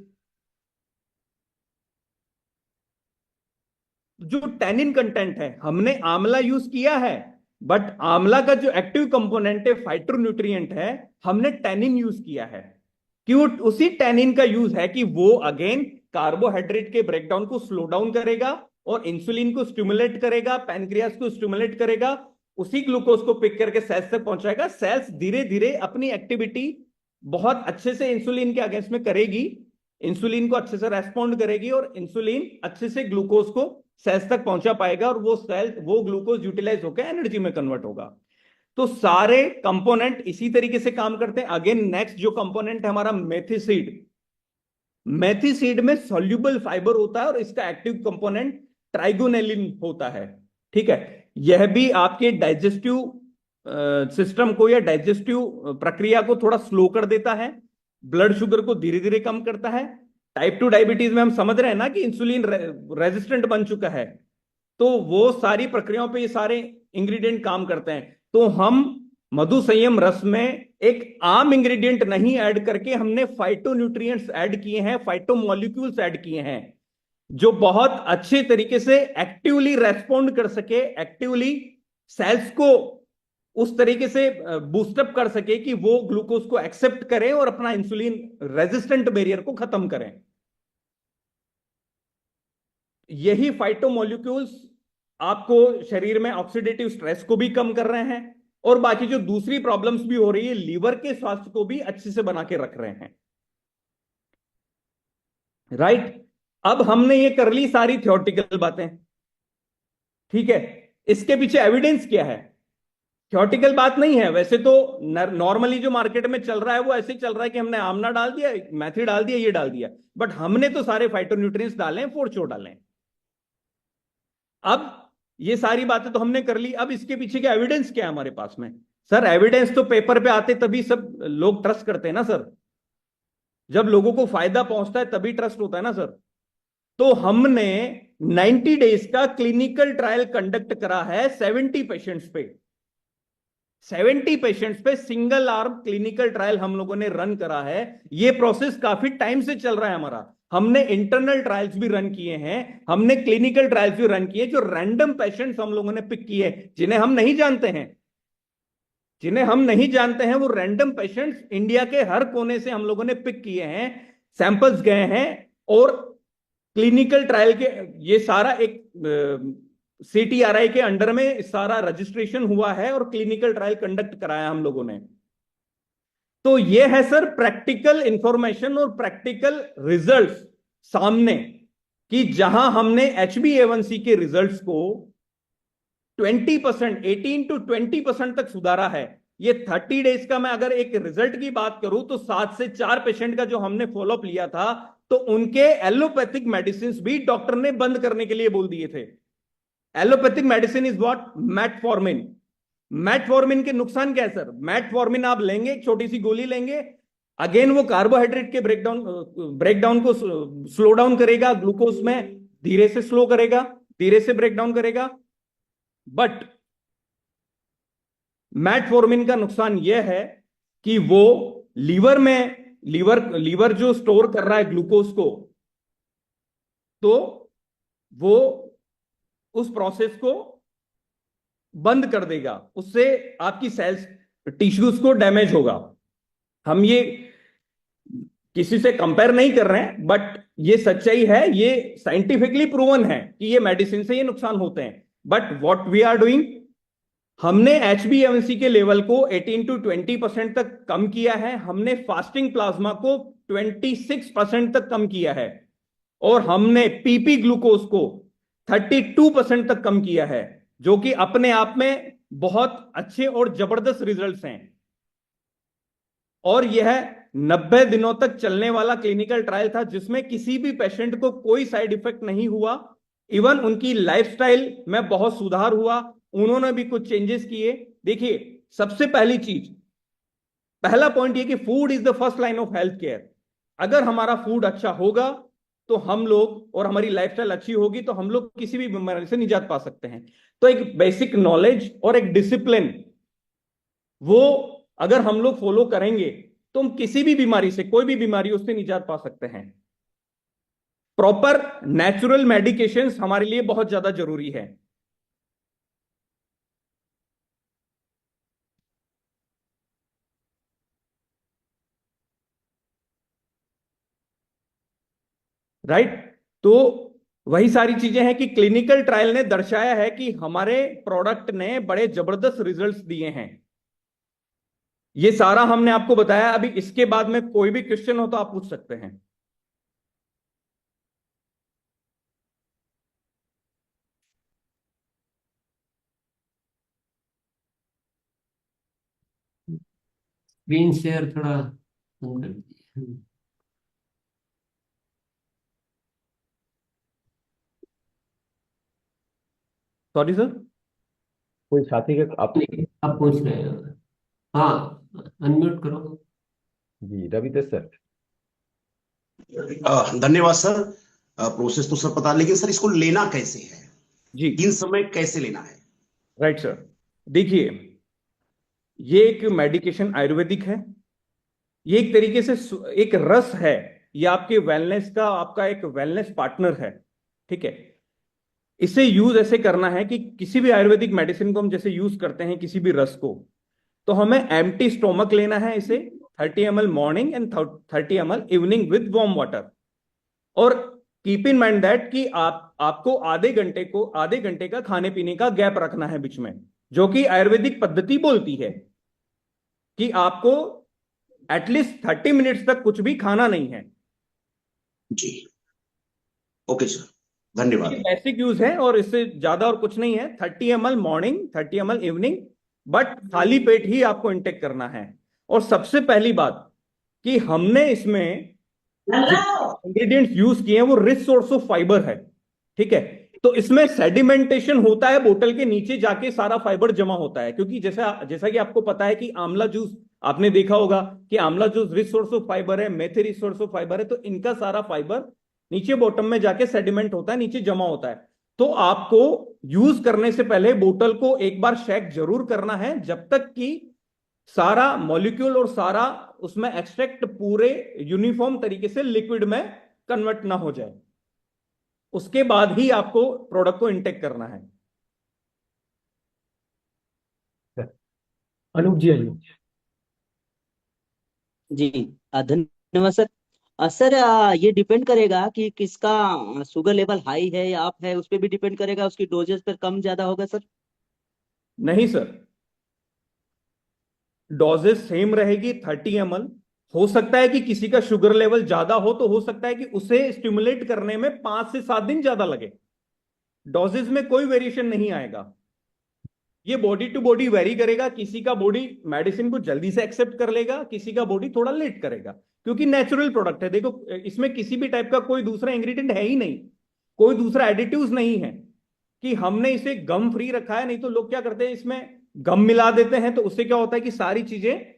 जो टैनिन कंटेंट है, हमने आंवला यूज किया है, बट आंवला का जो एक्टिव कंपोनेंट है, फाइटोन्यूट्रिएंट है, हमने टैनिन यूज किया है। क्यों? उसी टैनिन का यूज है कि वो अगेन कार्बोहाइड्रेट के ब्रेकडाउन को स्लो डाउन करेगा और इंसुलिन को स्टिमुलेट करेगा, पैनक्रियास को स्टिमुलेट करेगा, उसी ग्लूकोज को पिक करके सेल्स तक पहुंचाएगा। सेल्स धीरे धीरे अपनी एक्टिविटी बहुत अच्छे से इंसुलिन के अगेंस्ट में करेगी, इंसुलिन को अच्छे से रेस्पॉन्ड करेगी और इंसुलिन अच्छे से ग्लूकोज को सेल्स तक पहुंचा पाएगा और वो ग्लूकोज यूटिलाइज होकर एनर्जी में कन्वर्ट होगा। तो सारे कंपोनेंट इसी तरीके से काम करते हैं। अगेन नेक्स्ट जो कंपोनेंट है हमारा मेथिसीड। मेथिसीड में सॉल्युबल फाइबर होता है और इसका एक्टिव कंपोनेंट ट्राइगोनेलिन होता है। ठीक है, यह भी आपके डाइजेस्टिव सिस्टम को या डाइजेस्टिव प्रक्रिया को थोड़ा स्लो कर देता है, ब्लड शुगर को धीरे धीरे कम करता है। टाइप 2 डायबिटीज में हम समझ रहे हैं ना कि इंसुलिन रेजिस्टेंट बन चुका है, तो वो सारी प्रक्रियाओं पे ये सारे इंग्रेडिएंट काम करते हैं। तो हम मधु संयम रस में एक आम इंग्रेडिएंट नहीं ऐड करके हमने फाइटोन्यूट्रिएंट्स ऐड किए हैं, फाइटोमोलिक्यूल्स ऐड किए हैं, जो बहुत अच्छे तरीके से एक्टिवली रेस्पॉन्ड कर सके, एक्टिवली सेल्स को उस तरीके से बूस्टअप कर सके कि वो ग्लूकोज को एक्सेप्ट करें और अपना इंसुलिन रेजिस्टेंट बैरियर को खत्म करें। यही फाइटोमोलिक्यूल्स आपको शरीर में ऑक्सीडेटिव स्ट्रेस को भी कम कर रहे हैं और बाकी जो दूसरी प्रॉब्लम्स भी हो रही है, लीवर के स्वास्थ्य को भी अच्छे से बना के रख रहे हैं। राइट, अब हमने ये कर ली सारी थ्योरेटिकल बातें, ठीक है। इसके पीछे एविडेंस क्या है? थ्योरेटिकल बात नहीं है वैसे तो। नॉर्मली जो मार्केट में चल रहा है वो ऐसे चल रहा है कि हमने आमना डाल दिया, मेथी डाल दिया, ये डाल दिया, बट हमने तो सारे फाइटोन्यूट्रिएंट्स डाले हैं, फोर्चो डाले हैं। अब ये सारी बातें तो हमने कर ली, अब इसके पीछे का एविडेंस क्या है हमारे पास में? सर एविडेंस तो पेपर पे आते तभी सब लोग ट्रस्ट करते हैं ना सर, जब लोगों को फायदा पहुंचता है तभी ट्रस्ट होता है ना सर। तो हमने 90 डेज का क्लिनिकल ट्रायल कंडक्ट करा है 70 पेशेंट्स पे। 70 पेशेंट्स पे सिंगल आर्म क्लिनिकल ट्रायल हम लोगों ने रन करा है। ये प्रोसेस काफी टाइम से चल रहा है हमारा। हमने इंटरनल ट्रायल्स भी रन किए हैं, हमने क्लिनिकल ट्रायल्स भी रन किए, जो रैंडम पेशेंट्स हम लोगों ने पिक किए, जिन्हें हम नहीं जानते हैं, जिन्हें हम नहीं जानते हैं, वो रैंडम पेशेंट्स इंडिया के हर कोने से हम लोगों ने पिक किए हैं, सैंपल्स गए हैं और क्लिनिकल ट्रायल के ये सारा एक CTRI के अंडर में सारा रजिस्ट्रेशन हुआ है और क्लिनिकल ट्रायल कंडक्ट कराया हम लोगों ने। तो ये है सर प्रैक्टिकल इंफॉर्मेशन और प्रैक्टिकल रिजल्ट्स सामने, कि जहां हमने HbA1c के रिजल्ट्स को 20%, 18 to 20% तक सुधारा है। ये 30 डेज का मैं अगर एक रिजल्ट की बात करूं तो 7 से 4 पेशेंट का जो हमने फॉलोअप लिया था, तो उनके एलोपैथिक मेडिसिन भी डॉक्टर ने बंद करने के लिए बोल दिए थे। Allopathic medicine is what? Metformin. Metformin के नुकसान क्या है सर? मेटफॉर्मिन आप लेंगे, एक छोटी सी गोली लेंगे, अगेन वो कार्बोहाइड्रेट के ब्रेकडाउन को स्लो डाउन करेगा, ग्लूकोज में धीरे से स्लो करेगा, धीरे से ब्रेक डाउन करेगा। बट मेटफॉर्मिन का नुकसान यह है कि वो लीवर में, लीवर जो स्टोर कर रहा है ग्लूकोज को, तो वो उस प्रोसेस को बंद कर देगा, उससे आपकी सेल्स टिश्यूज को डैमेज होगा। हम ये किसी से कंपेयर नहीं कर रहे हैं, बट ये सच्चाई है, ये साइंटिफिकली प्रूवन है कि ये मेडिसिन से ये नुकसान होते हैं। But what we are doing, हमने HbA1c के लेवल को 18 to 20% तक कम किया है, हमने फास्टिंग प्लाज्मा को 26% तक कम किया है, और हमने PP ग्लूकोज को 32% तक कम किया है, जो कि अपने आप में बहुत अच्छे और जबरदस्त रिजल्ट्स हैं। और यह 90 दिनों तक चलने वाला क्लिनिकल ट्रायल था, जिसमें किसी भी पेशेंट को कोई साइड इफेक्ट नहीं हुआ। इवन उनकी लाइफस्टाइल में बहुत सुधार हुआ, उन्होंने भी कुछ चेंजेस किए। देखिए, सबसे पहली चीज, पहला पॉइंट ये कि food is the first line of health care. अगर हमारा फूड अच्छा होगा तो हम लोग, और हमारी लाइफस्टाइल अच्छी होगी तो हम लोग किसी भी बीमारी से निजात पा सकते हैं। तो एक बेसिक नॉलेज और एक डिसिप्लिन, वो अगर हम लोग फॉलो करेंगे तो हम किसी भी बीमारी से, कोई भी बीमारी, उससे निजात पा सकते हैं। प्रॉपर नेचुरल मेडिकेशंस हमारे लिए बहुत ज्यादा जरूरी है। राइट, तो वही सारी चीजें हैं कि क्लिनिकल ट्रायल ने दर्शाया है कि हमारे प्रोडक्ट ने बड़े जबरदस्त रिजल्ट्स दिए हैं। ये सारा हमने आपको बताया। अभी इसके बाद में कोई भी क्वेश्चन हो तो आप पूछ सकते हैं। स्क्रीन शेयर थोड़ा बंद कर दीजिए। सॉरी सर, कोई साथी के आप आप पूछ रहे हैं? हाँ, अनम्यूट करो। जी रवितेश सर। धन्यवाद सर। प्रोसेस तो सर पता, लेकिन सर इसको लेना कैसे है, जी किन समय कैसे लेना है? Right sir. देखिए, ये एक मेडिकेशन आयुर्वेदिक है। ये एक तरीके से एक रस है। ये आपके वेलनेस का, आपका एक वेलनेस पार्टनर है। ठीक है। इसे यूज ऐसे करना है कि किसी भी आयुर्वेदिक मेडिसिन को हम जैसे यूज करते हैं किसी भी रस को, तो हमें एम्प्टी स्टोमक लेना है इसे, 30 ml morning and 30 ml evening with warm water. और कीप इन माइंड दैट कि आपको आधे घंटे का खाने पीने का गैप रखना है बीच में, जो कि आयुर्वेदिक पद्धति बोलती है कि आपको एटलीस्ट 30 मिनट्स तक कुछ भी खाना नहीं है। जी, ओके सर, ये धन्यवाद। बेसिक यूज है और इससे ज्यादा और कुछ नहीं है। 30 ml morning, 30 ml evening, but खाली पेट ही आपको इंटेक करना है। और सबसे पहली बात कि हमने इसमें इंग्रेडिएंट्स यूज किए हैं वो रिच सोर्स ऑफ फाइबर है। ठीक है। तो इसमें सेडिमेंटेशन होता है, बोतल के नीचे जाके सारा फाइबर जमा होता है, क्योंकि जैसा जैसा कि आपको पता है कि आंवला जूस आपने देखा होगा कि आंवला juice rich source of fibre है, मेथी रिच सोर्स ऑफ फाइबर है, तो इनका सारा फाइबर नीचे बॉटम में जाके सेडिमेंट होता है, नीचे जमा होता है। तो आपको यूज करने से पहले बोतल को एक बार शेक जरूर करना है, जब तक कि सारा मॉलिक्यूल और सारा उसमें एक्सट्रैक्ट पूरे यूनिफॉर्म तरीके से लिक्विड में कन्वर्ट ना हो जाए। उसके बाद ही आपको प्रोडक्ट को इंटेक करना है। अनूप जी आइए। जी धन्यवाद सर। सर ये डिपेंड करेगा कि किसका शुगर लेवल हाई है या अप है, उस पर भी डिपेंड करेगा, उसकी डोजेस पर कम ज्यादा होगा सर? नहीं सर, डोजेस सेम रहेगी 30 ml। हो सकता है कि किसी का शुगर लेवल ज्यादा हो, तो हो सकता है कि उसे स्टिमुलेट करने में 5 से 7 दिन ज्यादा लगे। डोजेस में कोई वेरिएशन नहीं आएगा। ये बॉडी टू बॉडी वेरी करेगा। किसी का बॉडी मेडिसिन को जल्दी से एक्सेप्ट कर लेगा, किसी का बॉडी थोड़ा लेट करेगा, क्योंकि नेचुरल प्रोडक्ट है। देखो, इसमें किसी भी टाइप का कोई दूसरा इंग्रेडिएंट है ही नहीं, कोई दूसरा एडिटिव्स नहीं है कि हमने इसे गम फ्री रखा है। नहीं तो लोग क्या करते हैं, इसमें गम मिला देते हैं, तो उससे क्या होता है कि सारी चीजें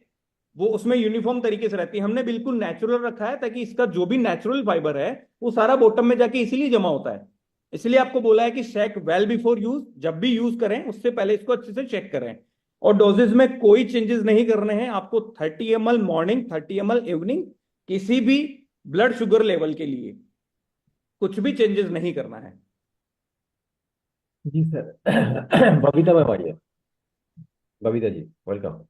वो उसमें यूनिफॉर्म तरीके से रहती है। हमने बिल्कुल नेचुरल रखा है, ताकि इसका जो भी नेचुरल फाइबर है वो सारा बॉटम में जाके इसीलिए जमा होता है। इसलिए आपको बोला है कि चेक वेल बिफोर यूज, जब भी यूज करें उससे पहले इसको अच्छे से चेक करें। और डोजेज में कोई चेंजेस नहीं करने हैं आपको। 30 ml मॉर्निंग, 30 ml इवनिंग, किसी भी ब्लड शुगर लेवल के लिए कुछ भी चेंजेस नहीं करना है। जी सर। बबीता मैम आइए। Babita ji welcome.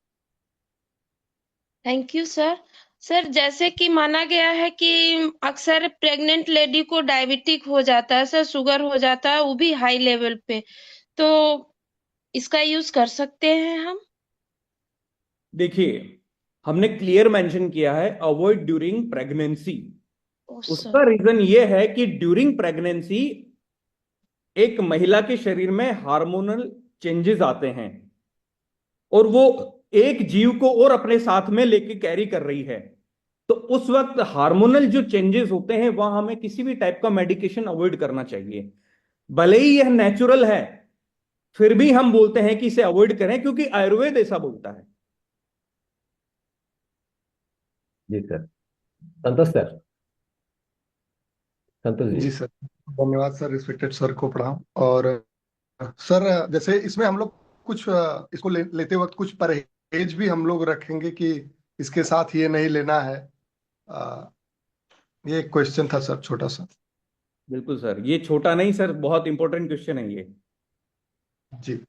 Thank you sir. Sir, जैसे कि माना गया है कि अक्सर प्रेग्नेंट लेडी को डायबिटिक हो जाता है सर, शुगर हो जाता है, वो भी हाई लेवल पे, तो इसका यूज कर सकते हैं हम? देखिए, हमने क्लियर मेंशन किया है अवॉइड ड्यूरिंग प्रेगनेंसी। ओ उसका सर। रीजन ये है कि ड्यूरिंग प्रेगनेंसी एक महिला के शरीर में हार्मोनल चेंजेस आते हैं, और वो एक जीव को और अपने साथ में लेके कैरी कर रही है। तो उस वक्त हार्मोनल जो चेंजेस होते हैं, वहां हमें किसी भी टाइप का मेडिकेशन अवॉइड करना चाहिए। भले ही यह नेचुरल है, फिर भी हम बोलते हैं कि इसे अवॉइड करें, क्योंकि आयुर्वेद ऐसा बोलता है। जी सर। संतोष सर। संतोष जी। जी सर, धन्यवाद सर, रिस्पेक्टेड सर को प्रणाम। और सर, जैसे इसमें हम लोग कुछ इसको लेते वक्त कुछ परहेज भी हम लोग रखेंगे कि इसके साथ ये नहीं लेना है। ये एक क्वेश्चन था सर, छोटा सा। बिल्कुल सर, ये छोटा नहीं सर, बहुत इंपॉर्टेंट क्वेश्चन है ये। जी।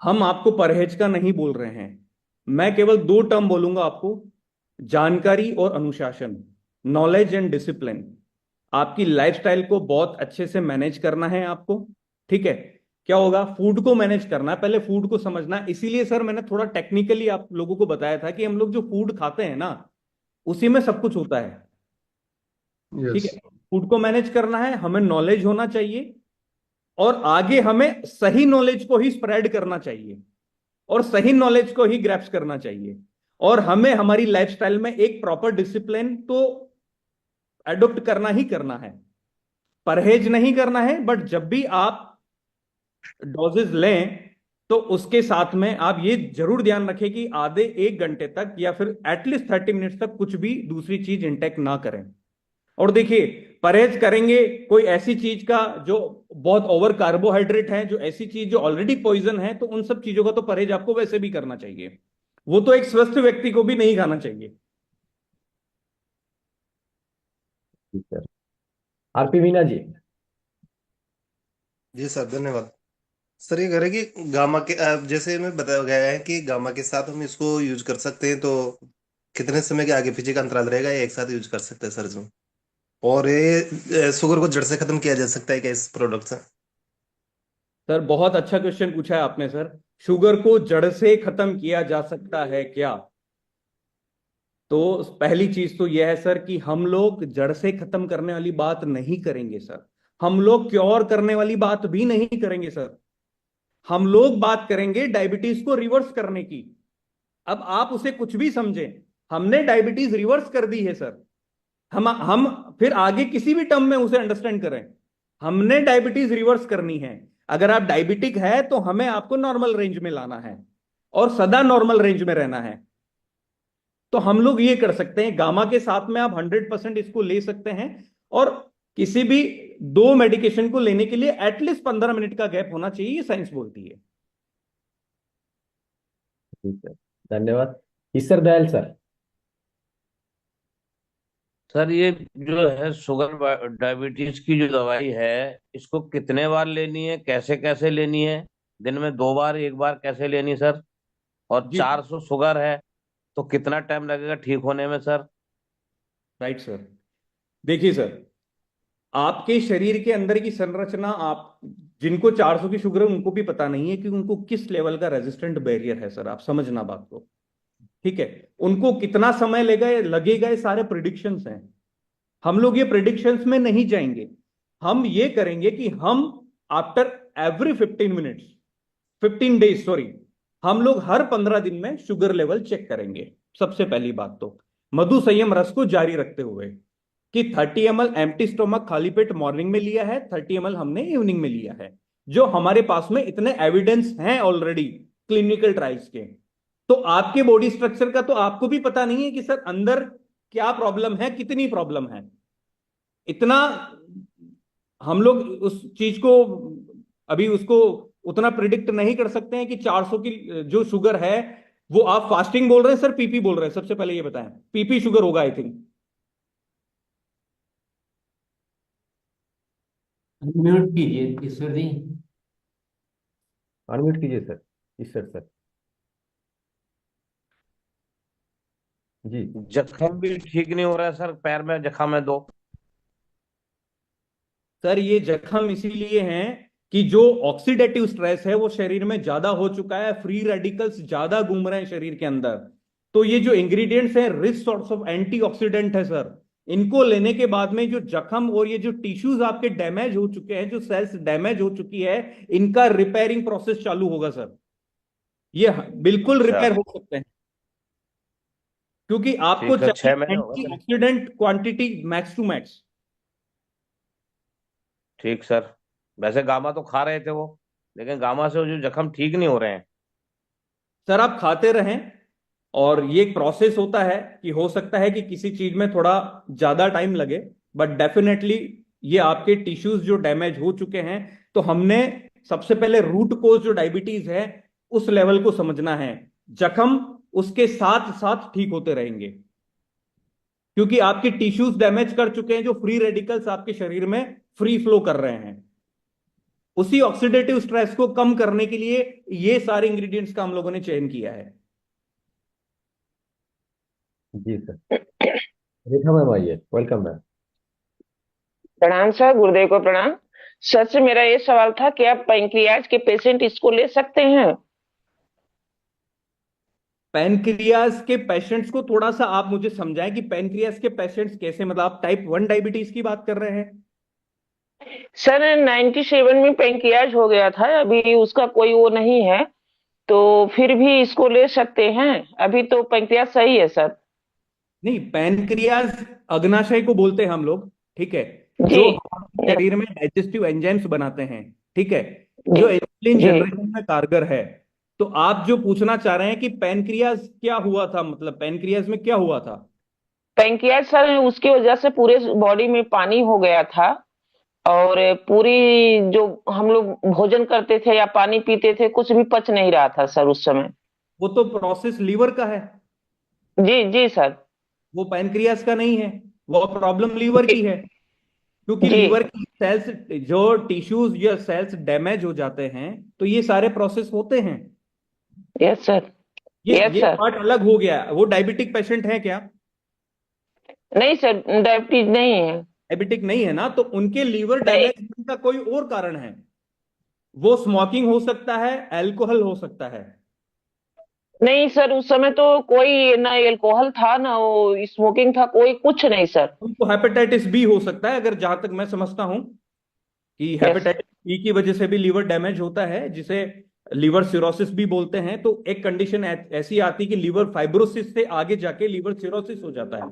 हम आपको परहेज का नहीं बोल रहे हैं, मैं केवल 2 टर्म बोलूंगा आपको, जानकारी और अनुशासन, नॉलेज एंड डिसिप्लिन। आपकी लाइफस्टाइल को बहुत अच्छे से मैनेज करना है आपको। ठीक है। क्या होगा, फूड को मैनेज करना है, पहले फूड को समझना है। इसीलिए सर मैंने थोड़ा टेक्निकली आप लोगों को बताया था कि हम लोग जो फूड खाते हैं ना, उसी में सब कुछ होता है। ठीक यस। है। फूड को मैनेज करना है, हमें नॉलेज होना चाहिए, और आगे हमें सही नॉलेज को ही स्प्रेड करना चाहिए, और सही नॉलेज को ही ग्रैप्स करना चाहिए। और हमें हमारी लाइफस्टाइल में एक प्रॉपर डिसिप्लिन तो एडॉप्ट करना ही करना है, परहेज नहीं करना है। बट जब भी आप डोजेज लें, तो उसके साथ में आप ये जरूर ध्यान रखें कि आधे 1 घंटे तक या फिर एटलीस्ट 30 मिनट्स तक कुछ भी दूसरी चीज इंटेक ना करें। और देखिए, परहेज करेंगे कोई ऐसी चीज का जो बहुत ओवर कार्बोहाइड्रेट है, जो ऐसी चीज जो ऑलरेडी पॉइजन है, तो उन सब चीजों का तो परहेज आपको वैसे भी करना चाहिए। वो तो एक स्वस्थ व्यक्ति को भी नहीं खाना चाहिए। जी सर। आरपी मीना जी। जी सर, धन्यवाद। सर ये कह रहे कि गामा के जैसे में बताया गया है कि गामा के साथ हम इसको यूज कर सकते हैं, तो कितने समय के आगे पीछे का अंतराल रहेगा, या एक साथ यूज कर सकते हैं सर इसमें? और ये शुगर को जड़ से खत्म किया जा सकता है क्या इस प्रोडक्ट से? सर बहुत अच्छा क्वेश्चन पूछा है आपने सर। शुगर को जड़ से खत्म किया जा सकता है क्या? तो पहली चीज तो यह है सर कि हम लोग जड़ से खत्म करने वाली बात नहीं करेंगे सर। हम लोग क्योर करने वाली बात भी नहीं करेंगे सर। हम लोग बात करेंगे डायबिटीज को रिवर्स करने की। अब आप उसे कुछ भी समझें, हमने डायबिटीज रिवर्स कर दी है सर। हम फिर आगे किसी भी टर्म में उसे अंडरस्टैंड करें, हमने डायबिटीज रिवर्स करनी है। अगर आप डायबिटिक है तो हमें आपको नॉर्मल रेंज में लाना है और सदा नॉर्मल रेंज में रहना है। तो हम लोग ये कर सकते हैं, गामा के साथ में आप 100% इसको ले सकते हैं। और किसी भी 2 मेडिकेशन को लेने के लिए एटलीस्ट 15 मिनट का गैप होना चाहिए, ये साइंस बोलती है। जी सर, धन्यवाद। ईश्वर दयाल सर। सर ये जो है शुगर डायबिटीज की जो दवाई है, इसको कितने बार लेनी है, कैसे कैसे लेनी है? दिन में 2 बार, 1 बार कैसे लेनी है सर? और जी 400 शुगर है तो कितना टाइम लगेगा ठीक होने में सर? Right sir. देखिए सर, आपके शरीर के अंदर की संरचना, आप जिनको 400 की शुगर है उनको भी पता नहीं है कि उनको किस लेवल का रेजिस्टेंट बैरियर है सर। आप समझना बात को, ठीक है? उनको कितना समय लगेगा, ये सारे प्रिडिक्शंस हैं। हम लोग ये प्रिडिक्शंस में नहीं जाएंगे। हम ये करेंगे कि हम आफ्टर एवरी 15 डेज सॉरी, हम लोग हर 15 दिन में शुगर लेवल चेक करेंगे। सबसे पहली बात तो मधु संयम रस को जारी रखते हुए कि 30 ml एम्प्टी स्टोमक खाली पेट मॉर्निंग में लिया है, 30 ml हमने इवनिंग में लिया है, जो हमारे पास में इतने एविडेंस हैं ऑलरेडी क्लिनिकल ट्रायल्स के। तो आपके बॉडी स्ट्रक्चर का तो आपको भी पता नहीं है कि सर अंदर क्या प्रॉब्लम है, कितनी प्रॉब्लम है। इतना हम लोग उस चीज को अभी उसको उतना प्रिडिक्ट नहीं कर सकते हैं कि 400 की जो शुगर है वो आप फास्टिंग बोल रहे हैं सर, पीपी बोल रहे हैं? सबसे पहले ये बताएं, पीपी शुगर होगा आई थिंक। म्यूट कीजिए ईश्वर जी। अनम्यूट कीजिए सर, ईश्वर सर जी। जख्म भी ठीक नहीं हो रहा है सर, पैर में जख्म है 2। सर ये जख्म इसीलिए हैं कि जो ऑक्सीडेटिव स्ट्रेस है वो शरीर में ज्यादा हो चुका है, फ्री रेडिकल्स ज्यादा घूम रहे हैं शरीर के अंदर। तो ये जो इंग्रेडिएंट्स हैं रिच सॉर्ट्स ऑफ एंटीऑक्सीडेंट है सर। इनको लेने के बाद में जो जख्म और ये जो टिश्यूज आपके डैमेज हो चुके हैं, जो सेल्स डैमेज हो चुकी है, इनका रिपेयरिंग प्रोसेस चालू होगा सर। ये बिल्कुल रिपेयर हो सकते हैं, क्योंकि आपको ठीक है, 6 चाहिए महीने होगा sir. Antioxidant quantity max to max. ठीक सर। वैसे गामा तो खा रहे थे वो, लेकिन गामा से वो जो जख्म ठीक नहीं हो रहे हैं। सर आप खाते रहें, और ये एक प्रोसेस होता है कि हो सकता है कि किसी चीज में थोड़ा ज्यादा टाइम लगे, बट डेफिनेटली ये आपके टिश्यूज जो डैमेज हो चुके हैं, तो हमने सबसे पहले रूट कोज जो डायबिटीज है उस लेवल को समझना है। जख्म उसके साथ साथ ठीक होते रहेंगे, क्योंकि आपके टिश्यूज डैमेज कर चुके हैं, जो फ्री रेडिकल्स आपके शरीर में फ्री फ्लो कर रहे हैं। उसी ऑक्सीडेटिव स्ट्रेस को कम करने के लिए ये सारे इंग्रेडिएंट्स का हम लोगों ने चयन किया है। जी सर। रेखा मैम आइए, वेलकम मैम। प्रणाम सर, गुरुदेव को प्रणाम। सर से मेरा ये सवाल था कि आप पैंक्रियाज के पेशेंट इसको ले सकते हैं? पैनक्रियाज के पेशेंट्स को थोड़ा सा आप मुझे समझाएं कि पैनक्रियाज के पेशेंट्स कैसे, मतलब आप टाइप 1 डायबिटीज की बात कर रहे हैं? सर 97 में पैंक्रियाज हो गया था, अभी उसका कोई वो नहीं है, तो फिर भी इसको ले सकते हैं? अभी तो पैंक्रियाज सही है सर। नहीं, पैनक्रियाज अग्नाशय को बोलते हैं हम लोग, ठीक है, जी। जो हमारे शरीर में डाइजेस्टिव एंजाइम्स बनाते हैं, ठीक है। जो इंसुलिन जी जनरेशन में कारगर है। तो आप जो पूछना चाह रहे हैं कि पैनक्रियाज क्या हुआ था, मतलब पैनक्रियाज में क्या हुआ था? पैंक्रियाज सर, उसकी वजह से पूरे बॉडी में पानी हो गया था, और पूरी जो हम लोग भोजन करते थे या पानी पीते थे कुछ भी पच नहीं रहा था सर उस समय। वो तो प्रोसेस लीवर का है, जी जी सर। वो पैनक्रियाज का नहीं है। वो प्रॉब्लम लीवर की है, क्योंकि जी लीवर की सेल्स, जो टिश्यूज या सेल्स डैमेज हो जाते हैं तो ये सारे प्रोसेस होते हैं। Yes sir. ये यस ये सर। पार्ट अलग हो गया। वो डायबिटिक पेशेंट है क्या? नहीं सर, डायबिटीज नहीं है। डायबिटिक नहीं है ना, तो उनके लीवर नहीं डैमेज होने का कोई और कारण है। वो स्मोकिंग हो सकता है, अल्कोहल हो सकता है। नहीं सर, उस समय तो कोई ना अल्कोहल था ना वो स्मोकिंग था, कोई कुछ नहीं सर। उनको हेपेटाइटिस बी हो सकता है, अगर जहां तक मैं समझता हूं कि यस। हेपेटाइटिस बी की वजह से भी लीवर डैमेज होता है, जिसे लीवर सिरोसिस भी बोलते हैं। तो एक कंडीशन ऐसी आती है कि लीवर फाइब्रोसिस से आगे जाके लीवर सिरोसिस हो जाता है।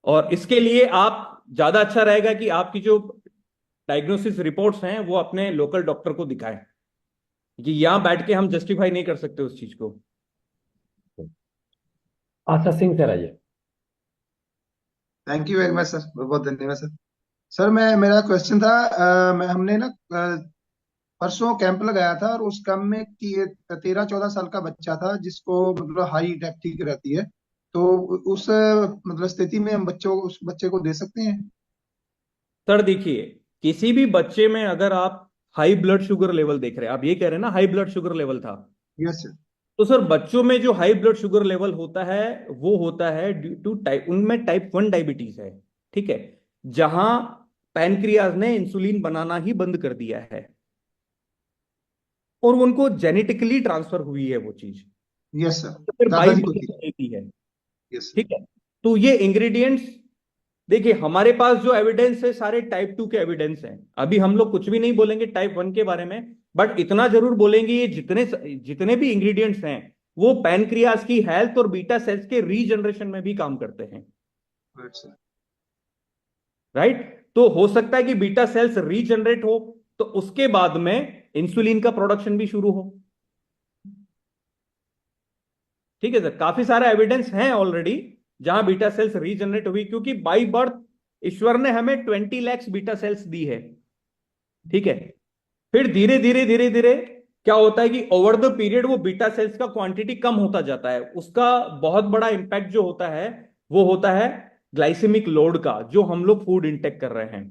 और इसके लिए आप ज्यादा अच्छा रहेगा कि आपकी जो डायग्नोसिस रिपोर्ट्स हैं वो अपने लोकल डॉक्टर को दिखाएं, कि यहां बैठ के हम जस्टिफाई नहीं कर सकते उस चीज को। आशा सिंह सर आइए। Thank you very much sir, बहुत बहुत धन्यवाद सर। सर मैं मेरा क्वेश्चन था, मैं हमने ना परसों कैंप लगाया था, और उस कैंप में कि 13-14 साल का बच्चा था जिसको मतलब हाई डायबिटीज रहती है। तो उस मतलब स्थिति में हम उस बच्चे को दे सकते हैं? सर देखिए, किसी भी बच्चे में अगर आप हाई ब्लड शुगर लेवल देख रहे हैं, आप ये कह रहे हैं ना हाई ब्लड शुगर लेवल था, यस सर। तो सर बच्चों में जो हाई ब्लड शुगर लेवल होता है वो होता है ड्यू टू टाइप, उनमें टाइप 1 डायबिटीज है। ठीक है, जहां पैनक्रियाज ने इंसुलिन बनाना ही बंद कर दिया है और उनको जेनेटिकली ट्रांसफर हुई है वो चीज, यस सर, तो फिर बाई दादाजी को थी। देती है। यस ठीक है, तो ये इंग्रेडिएंट्स देखिए, हमारे पास जो एविडेंस है सारे टाइप 2 के एविडेंस हैं। अभी हम लोग कुछ भी नहीं बोलेंगे टाइप 1 के बारे में, बट इतना जरूर बोलेंगे ये जितने जितने भी इंग्रेडिएंट्स हैं वो पैनक्रियाज की हेल्थ और बीटा सेल्स के रीजनरेशन में भी काम करते हैं। सर। राइट, तो हो सकता है कि बीटा सेल्स रीजनरेट हो तो उसके बाद में इंसुलिन का प्रोडक्शन भी शुरू हो। ठीक है सर, काफी सारा एविडेंस है ऑलरेडी जहां बीटा सेल्स रीजनरेट हुई, क्योंकि बाई बर्थ ईश्वर ने हमें 20 लाख बीटा सेल्स दी है। ठीक है, फिर धीरे धीरे धीरे धीरे क्या होता है कि ओवर द पीरियड वो बीटा सेल्स का क्वांटिटी कम होता जाता है। उसका बहुत बड़ा इंपैक्ट जो होता है वो होता है ग्लाइसेमिक लोड का, जो हम लोग फूड इंटेक कर रहे हैं।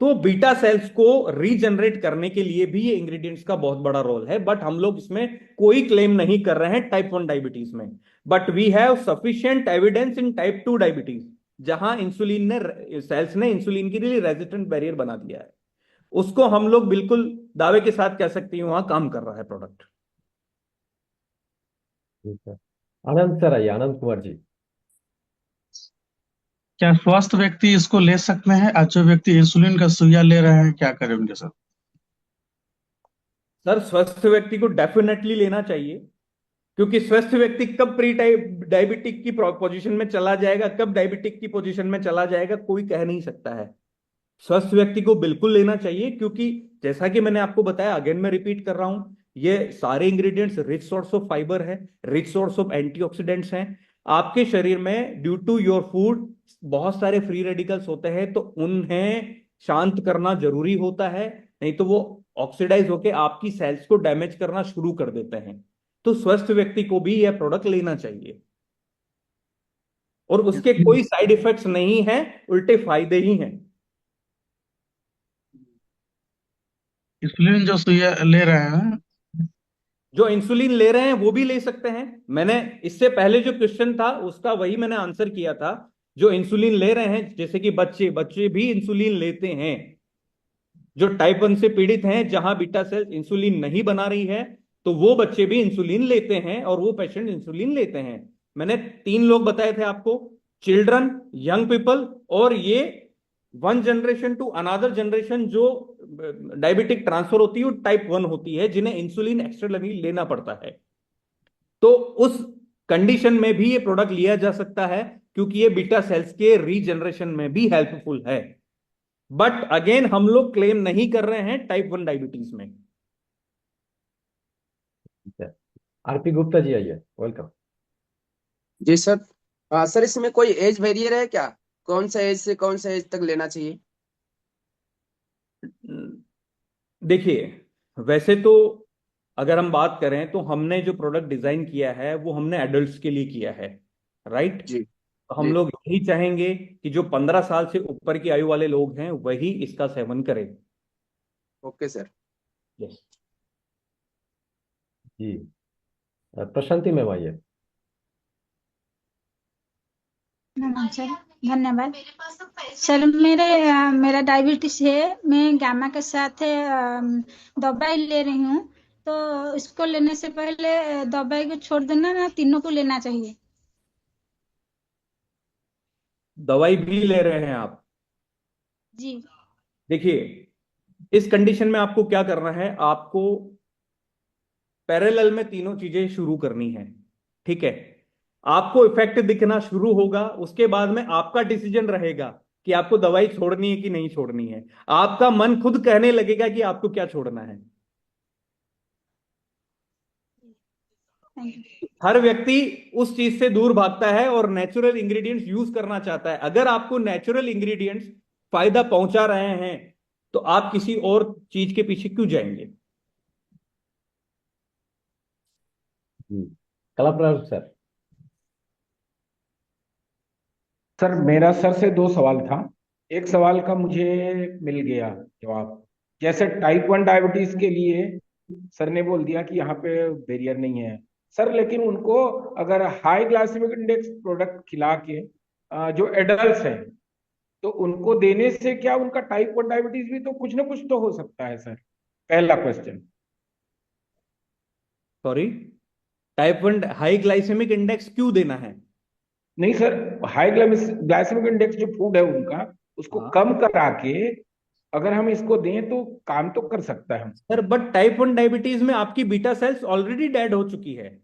तो बीटा सेल्स को रीजनरेट करने के लिए भी ये इंग्रेडिएंट्स का बहुत बड़ा रोल है, बट हम लोग इसमें कोई क्लेम नहीं कर रहे हैं टाइप 1 डायबिटीज में। But we have sufficient evidence in type 2 diabetes, जहां इंसुलिन ने सेल्स ने इंसुलिन के लिए रेजिस्टेंट बैरियर बना दिया है। उसको हम लोग बिल्कुल दावे के साथ कह सकते हैं वहां काम कर रहा है प्रोडक्ट। ठीक है, आनंद सर आइए, आनंद कुमार जी। क्या स्वस्थ व्यक्ति इसको ले सकते हैं, और जो व्यक्ति इंसुलिन का सुइया ले रहे हैं क्या करें उनके साथ? सर स्वस्थ व्यक्ति को डेफिनेटली लेना चाहिए, क्योंकि स्वस्थ व्यक्ति कब प्री डायबिटिक की पोजीशन में चला जाएगा, कब डायबिटिक की पोजीशन में चला जाएगा, कोई कह नहीं सकता है। स्वस्थ व्यक्ति को बिल्कुल लेना चाहिए, क्योंकि जैसा कि मैंने आपको बताया, अगेन मैं रिपीट कर रहा हूं, ये सारे ingredients rich source of fibre है, रिच सोर्स ऑफ एंटीऑक्सीडेंट्स हैं। आपके शरीर में ड्यू टू योर फूड बहुत सारे फ्री रेडिकल्स होते हैं, तो उन्हें शांत करना जरूरी होता है, नहीं तो वो ऑक्सीडाइज होकर आपकी सेल्स को डैमेज करना शुरू कर देते हैं। तो स्वस्थ व्यक्ति को भी यह प्रोडक्ट लेना चाहिए, और उसके कोई साइड इफेक्ट्स नहीं है, उल्टे फायदे ही हैं। इंसुलिन जो सुइया ले रहे हैं, जो इंसुलिन ले रहे हैं वो भी ले सकते हैं। मैंने इससे पहले जो क्वेश्चन था उसका वही मैंने आंसर किया था। जो इंसुलिन ले रहे हैं, जैसे कि बच्चे भी इंसुलिन लेते हैं, जो टाइप 1 से पीड़ित हैं, जहां बीटा सेल्स इंसुलिन नहीं बना रही है, तो वो बच्चे भी इंसुलिन लेते हैं और वो पेशेंट इंसुलिन लेते हैं। मैंने 3 लोग बताए थे आपको, चिल्ड्रन, यंग पीपल, और ये 1 जनरेशन टू अनदर जनरेशन जो डायबिटिक ट्रांसफर होती है वो टाइप 1 होती है, जिन्हें इंसुलिन एक्स्ट्राली लेना पड़ता है। तो उस कंडीशन में भी ये प्रोडक्ट लिया जा सकता है, क्योंकि ये बीटा सेल्स के रीजनरेशन में भी हेल्पफुल है। बट अगेन हम लोग क्लेम नहीं कर रहे हैं टाइप 1 डायबिटीज में। आरपी गुप्ता जी आइए, वेलकम। जी सर। सर इसमें कोई एज वेरियर है क्या? कौन सा एज से कौन सा एज तक लेना चाहिए? देखिए, वैसे तो अगर हम बात करें तो हमने जो प्रोडक्ट डिजाइन किया है वो हमने एडल्ट्स के लिए किया है, राइट। जी तो हम जी लोग यही चाहेंगे कि जो 15 साल से ऊपर की आयु वाले लोग हैं वही इसका सेवन करें। Okay sir. यस जी, प्रशांति मैम आइए। सर धन्यवाद। सर मेरा डायबिटीज है, मैं गामा के साथ दवाई ले रही हूँ, तो इसको लेने से पहले दवाई को छोड़ देना ना, तीनों को लेना चाहिए? दवाई भी ले रहे हैं आप? जी देखिए, इस कंडीशन में आपको क्या करना है, आपको पैरेलल में तीनों चीजें शुरू करनी है, ठीक है। आपको इफेक्ट दिखना शुरू होगा, उसके बाद में आपका डिसीजन रहेगा कि आपको दवाई छोड़नी है कि नहीं छोड़नी है। आपका मन खुद कहने लगेगा कि आपको क्या छोड़ना है। हर व्यक्ति उस चीज से दूर भागता है और नेचुरल इंग्रेडिएंट्स यूज करना चाहता है। अगर आपको नेचुरल इंग्रेडिएंट्स फायदा पहुंचा रहे हैं तो आप किसी और चीज के पीछे क्यों जाएंगे? कलाप्राण सर। सर मेरा सर से 2 सवाल था। एक सवाल का मुझे मिल गया जवाब। जैसे टाइप 1 डायबिटीज के लिए सर ने बोल दिया कि यहाँ पे बैरियर नहीं है सर, लेकिन उनको अगर हाई ग्लाइसेमिक इंडेक्स प्रोडक्ट खिला के जो एडल्ट्स हैं तो उनको देने से क्या उनका टाइप 1 डायबिटीज भी तो कुछ ना कुछ तो हो सकता है सर? पहला question. Sorry, type 1 high glycaemic index क्यों देना है? नहीं सर, हाई ग्लाइसेमिक इंडेक्स जो फूड है उनका, उसको कम करा के अगर हम इसको दें तो काम तो कर सकता है सर। बट टाइप 1 डायबिटीज में आपकी बीटा सेल्स ऑलरेडी डेड हो चुकी है।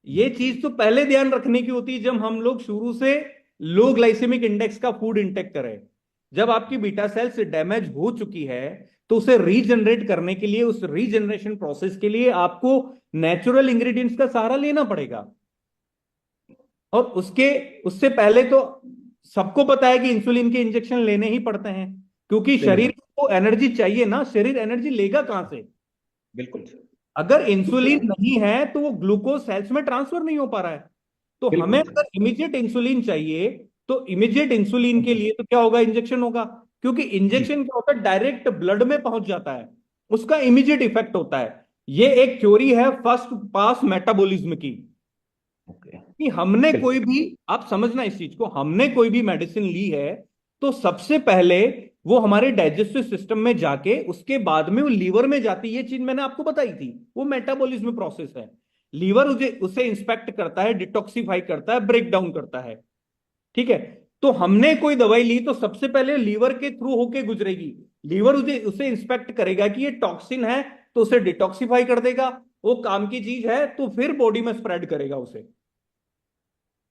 ये चीज तो पहले ध्यान रखने की होती है जब हम लोग शुरू से लो ग्लाइसेमिक इंडेक्स का फूड इंटेक करें। जब आपकी बीटा सेल्स डैमेज हो चुकी है तो उसे रीजनरेट करने के लिए, उस रीजनरेशन प्रोसेस के लिए आपको नेचुरल इंग्रेडिएंट्स का सहारा लेना पड़ेगा। और उससे पहले तो सबको पता है कि इंसुलिन के इंजेक्शन लेने ही पड़ते हैं, क्योंकि शरीर को एनर्जी चाहिए ना। शरीर एनर्जी लेगा कहां से? बिल्कुल। अगर इंसुलिन नहीं है तो वो ग्लूकोज सेल्स में ट्रांसफर नहीं हो पा रहा है। तो हमें अगर इमीडिएट इंसुलिन चाहिए तो इमीडिएट इंसुलिन के लिए तो क्या होगा? इंजेक्शन होगा, क्योंकि इंजेक्शन क्या होता है, डायरेक्ट ब्लड में पहुंच जाता है, उसका इमीडिएट इफेक्ट होता है। ये एक थ्योरी है फर्स्ट पास मेटाबॉलिज्म की कि हमने कोई भी, आप समझना इस चीज को, हमने कोई भी मेडिसिन ली है तो सबसे पहले वो हमारे डाइजेस्टिव सिस्टम में जाके उसके बाद में वो लीवर में जाती है। ये चीज मैंने आपको बताई थी, वो मेटाबॉलिज्म प्रोसेस है। लीवर उसे इंस्पेक्ट करता है, डिटॉक्सिफाई करता है, ब्रेक डाउन करता है, ठीक है। तो हमने कोई दवाई ली तो सबसे पहले लीवर के थ्रू होके गुजरेगी। लीवर उसे इंस्पेक्ट करेगा कि ये टॉक्सिन है तो उसे डिटॉक्सिफाई कर देगा, वो काम की चीज है तो फिर बॉडी में स्प्रेड करेगा उसे।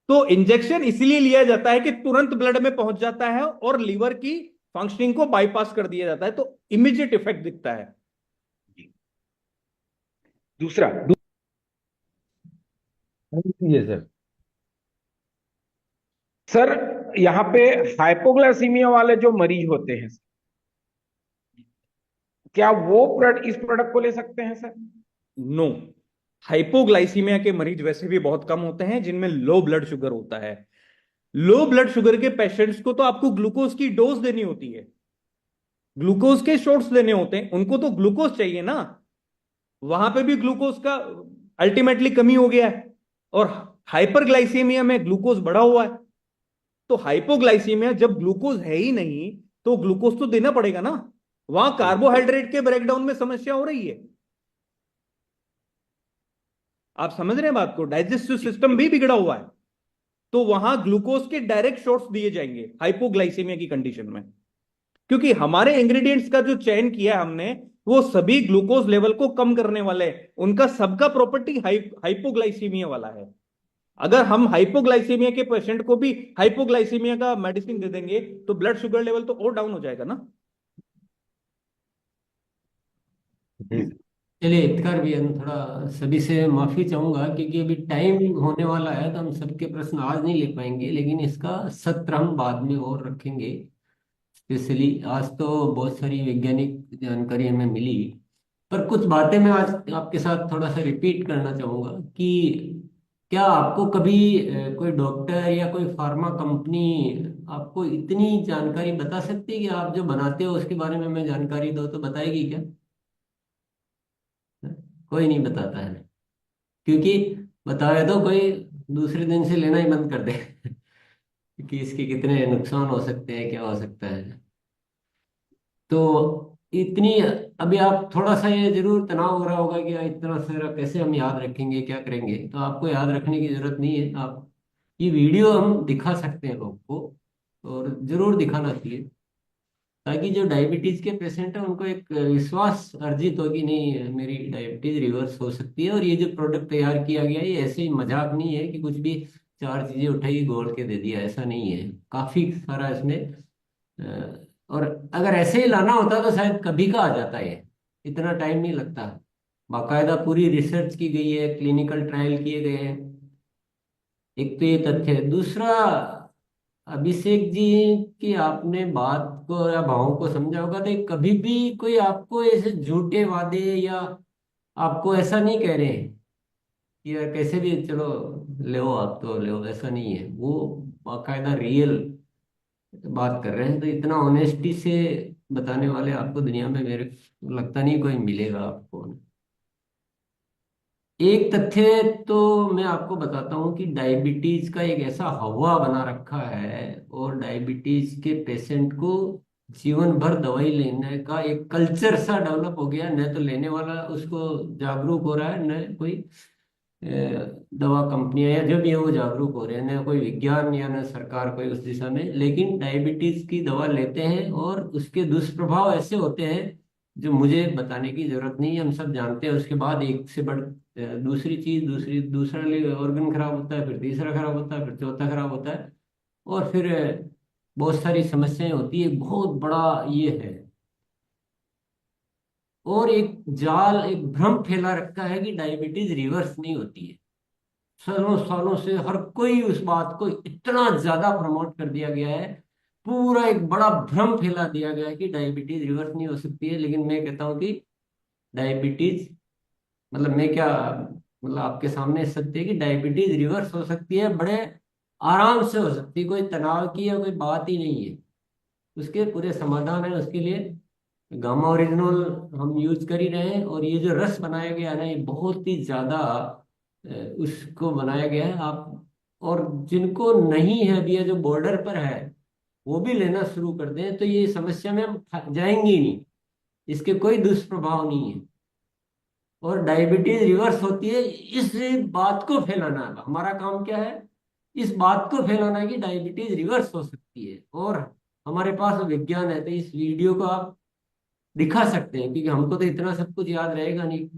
तो इंजेक्शन इसलिए लिया जाता है कि तुरंत ब्लड में पहुंच जाता है और लीवर की फंक्शनिंग को बाईपास कर दिया जाता है, तो इमीडिएट इफेक्ट दिखता है। दूसरा ये सर, यहाँ पे हाइपोग्लाइसीमिया वाले जो मरीज होते हैं क्या वो इस प्रोडक्ट को ले सकते हैं सर? नो, हाइपोग्लाइसीमिया के मरीज वैसे भी बहुत कम होते हैं जिनमें लो ब्लड शुगर होता है। लो ब्लड शुगर के पेशेंट्स को तो आपको ग्लूकोज की डोज देनी होती है, ग्लूकोज के शॉट्स देने होते हैं, उनको तो ग्लूकोज चाहिए ना। वहां पे भी ग्लूकोज का अल्टीमेटली कमी हो गया है और हाइपरग्लाइसीमिया में ग्लूकोज बढ़ा हुआ है। तो हाइपोग्लाइसीमिया जब ग्लूकोज है ही नहीं तो ग्लूकोज तो देना पड़ेगा ना। वहां कार्बोहाइड्रेट के ब्रेकडाउन में समस्या हो रही है। आप समझ रहे हैं बात को? डाइजेस्टिव सिस्टम भी बिगड़ा हुआ है, तो वहां ग्लूकोज के डायरेक्ट शॉट्स दिए जाएंगे हाइपोग्लाइसीमिया की कंडीशन में, क्योंकि हमारे इंग्रेडिएंट्स का जो चयन किया हमने वो सभी ग्लूकोज लेवल को कम करने वाले हैं। उनका सबका प्रॉपर्टी हाइपोग्लाइसीमिया वाला है। अगर हम हाइपोग्लाइसीमिया के पेशेंट को भी हाइपोग्लाइसीमिया का मेडिसिन दे देंगे तो ब्लड शुगर लेवल तो और डाउन हो जाएगा ना। जी चलिए इफ्तिकार भी हम थोड़ा सभी से माफी चाहूंगा, क्योंकि अभी टाइम होने वाला है तो हम सबके प्रश्न आज नहीं ले पाएंगे, लेकिन इसका सत्र हम बाद में और रखेंगे। स्पेशली आज तो बहुत सारी वैज्ञानिक जानकारी हमें मिली, पर कुछ बातें मैं आज आपके साथ थोड़ा सा रिपीट करना चाहूंगा कि क्या आपको कभी कोई डॉक्टर या कोई फार्मा कंपनी आपको इतनी जानकारी बता सकती है कि आप जो बनाते हो उसके बारे में हमें जानकारी दो, तो बताएगी क्या? कोई नहीं बताता है, क्योंकि बताए तो कोई दूसरे दिन से लेना ही बंद कर दे कि इसके कितने नुकसान हो सकते हैं, क्या हो सकता है। तो इतनी, अभी आप थोड़ा सा ये जरूर तनाव हो रहा होगा कि यार इतना सारा कैसे हम याद रखेंगे, क्या करेंगे। तो आपको याद रखने की जरूरत नहीं है। आप ये वीडियो हम दिखा सकते हैं लोग को, और जरूर दिखाना चाहिए, ताकि जो डायबिटीज के पेशेंट है उनको एक विश्वास अर्जित हो कि नहीं, मेरी डायबिटीज रिवर्स हो सकती है। और ये जो प्रोडक्ट तैयार किया गया है ये ऐसे ही मजाक नहीं है कि कुछ भी चार चीजें उठाई घोल के दे दिया, ऐसा नहीं है। काफी सारा इसमें और अगर ऐसे ही लाना होता तो शायद कभी का आ जाता है, इतना टाइम नहीं लगता। बाकायदा पूरी रिसर्च की गई है, क्लिनिकल ट्रायल किए गए हैं। एक तो ये तथ्य है। दूसरा, अभिषेक जी की आपने बात को या भावों को समझा होगा, तो कभी भी कोई आपको ऐसे झूठे वादे या आपको ऐसा नहीं कह रहे हैं कि यार कैसे भी चलो ले आप तो ले, ऐसा नहीं है। वो बाकायदा रियल बात कर रहे हैं। तो इतना ऑनेस्टी से बताने वाले आपको दुनिया में मेरे को लगता नहीं कोई मिलेगा आपको। एक तथ्य तो मैं आपको बताता हूँ कि डायबिटीज का एक ऐसा हवा बना रखा है, और डायबिटीज के पेशेंट को जीवन भर दवाई लेने का एक कल्चर सा डेवलप हो गया। न तो लेने वाला उसको जागरूक हो रहा है, न कोई दवा कंपनियां या जो भी है वो जागरूक हो रहे हैं, न कोई विज्ञान या न सरकार कोई उस दिशा में। लेकिन डायबिटीज की दवा लेते हैं और उसके दुष्प्रभाव ऐसे होते हैं जो मुझे बताने की जरूरत नहीं है, हम सब जानते हैं। उसके बाद एक से बढ़ दूसरी चीज, दूसरा ऑर्गन खराब होता है, फिर तीसरा खराब होता है, फिर चौथा खराब होता है, और फिर बहुत सारी समस्याएं होती है। बहुत बड़ा ये है। और एक जाल, एक भ्रम फैला रखा है कि डायबिटीज रिवर्स नहीं होती है। सालों सालों से हर कोई उस बात को इतना ज्यादा प्रमोट कर दिया गया है, पूरा एक बड़ा भ्रम फैला दिया गया है कि डायबिटीज रिवर्स नहीं हो सकती है। लेकिन मैं कहता हूँ कि डायबिटीज, मतलब मैं क्या, मतलब आपके सामने सत्य है कि डायबिटीज रिवर्स हो सकती है, बड़े आराम से हो सकती है। कोई तनाव की या कोई बात ही नहीं है। उसके पूरे समाधान है। उसके लिए गामा ओरिजिनल हम यूज कर ही रहे हैं। और ये जो रस बनाया गया है ना, ये बहुत ही ज्यादा उसको बनाया गया है। आप और जिनको नहीं है अभी, जो बॉर्डर पर है, वो भी लेना शुरू कर दें तो ये समस्या में हम जाएंगे ही नहीं। इसके कोई दुष्प्रभाव नहीं है। और डायबिटीज रिवर्स होती है, इस बात को फैलाना है। हमारा काम क्या है? इस बात को फैलाना है कि डायबिटीज रिवर्स हो सकती है। और हमारे पास विज्ञान है, तो इस वीडियो को आप दिखा सकते हैं, क्योंकि हमको तो इतना सब कुछ याद रहेगा नहीं,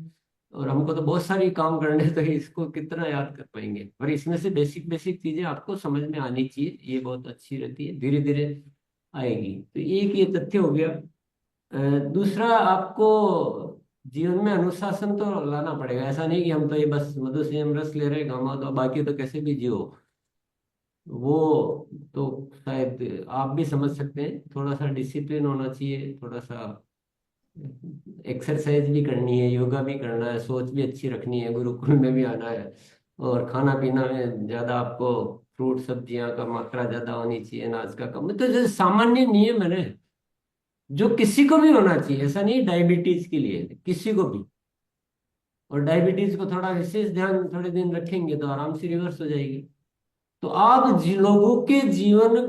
और हमको तो बहुत सारी काम करने हैं, तो इसको कितना याद कर पाएंगे। पर इसमें से बेसिक बेसिक चीजें आपको समझ में आनी चाहिए, ये बहुत अच्छी रहती है, धीरे धीरे आएगी। तो एक ये तथ्य हो गया। दूसरा, आपको जीवन में अनुशासन तो लाना पड़ेगा। ऐसा नहीं कि हम तो ये बस मधु संयम रस ले रहे गामा, तो बाकी तो कैसे भी जियो, वो तो शायद आप भी समझ सकते हैं। थोड़ा सा डिसिप्लिन होना चाहिए, थोड़ा सा एक्सरसाइज भी करनी है, योगा भी करना है, सोच भी अच्छी रखनी है, गुरुकुल में भी आना है। और खाना पीना में ज्यादा आपको फ्रूट सब्जियां का मात्रा ज्यादा होनी चाहिए, अनाज का कम। तो जो सामान्य नियम है ना, जो किसी को भी होना चाहिए, ऐसा नहीं डायबिटीज के लिए, किसी को भी। और डायबिटीज को थोड़ा विशेष ध्यान थोड़े दिन रखेंगे तो आराम से रिवर्स हो जाएगी। तो आप लोगों के जीवन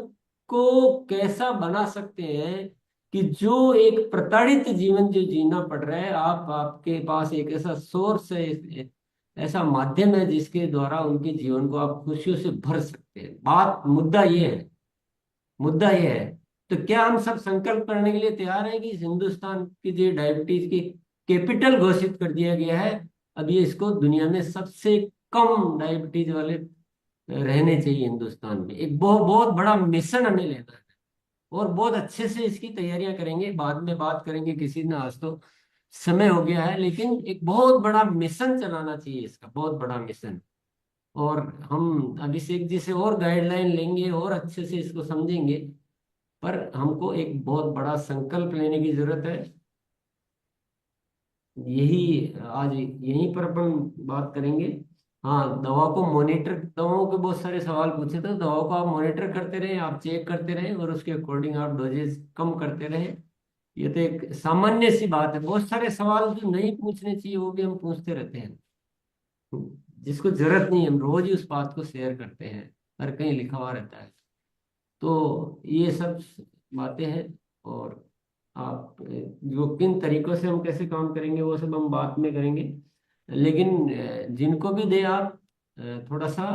को कैसा बना सकते हैं कि जो एक प्रताड़ित जीवन जो जीना पड़ रहा है, आपके पास एक ऐसा सोर्स है, ऐसा माध्यम है जिसके द्वारा उनके जीवन को आप खुशियों से भर सकते हैं। मुद्दा ये है, मुद्दा ये है। तो क्या हम सब संकल्प करने के लिए तैयार हैं कि इस हिंदुस्तान की जो डायबिटीज की कैपिटल घोषित कर दिया गया है, अब ये इसको दुनिया में सबसे कम डायबिटीज वाले रहने चाहिए हिंदुस्तान में। एक बहुत बहुत बड़ा मिशन हमें लेना है, और बहुत अच्छे से इसकी तैयारियां करेंगे। बाद में बात करेंगे किसी दिन, आज तो समय हो गया है, लेकिन एक बहुत बड़ा मिशन चलाना चाहिए, इसका बहुत बड़ा मिशन। और हम अभिषेक जी से और गाइडलाइन लेंगे और अच्छे से इसको समझेंगे, पर हमको एक बहुत बड़ा संकल्प लेने की जरूरत है। यही आज यहीं पर अपन बात करेंगे। हाँ, दवा को मॉनिटर, दवाओं के बहुत सारे सवाल पूछे, तो दवाओं को आप मॉनिटर करते रहें, आप चेक करते रहें और उसके अकॉर्डिंग आप डोजेज कम करते रहें। ये तो एक सामान्य सी बात है। बहुत सारे सवाल जो नहीं पूछने चाहिए वो भी हम पूछते रहते हैं, जिसको जरूरत नहीं है, हम रोज ही उस बात को शेयर करते हैं, हर कहीं लिखा हुआ रहता है। तो ये सब बातें हैं। और आप जो किन तरीकों से हम कैसे काम करेंगे वो सब हम बाद में करेंगे। लेकिन जिनको भी दे आप थोड़ा सा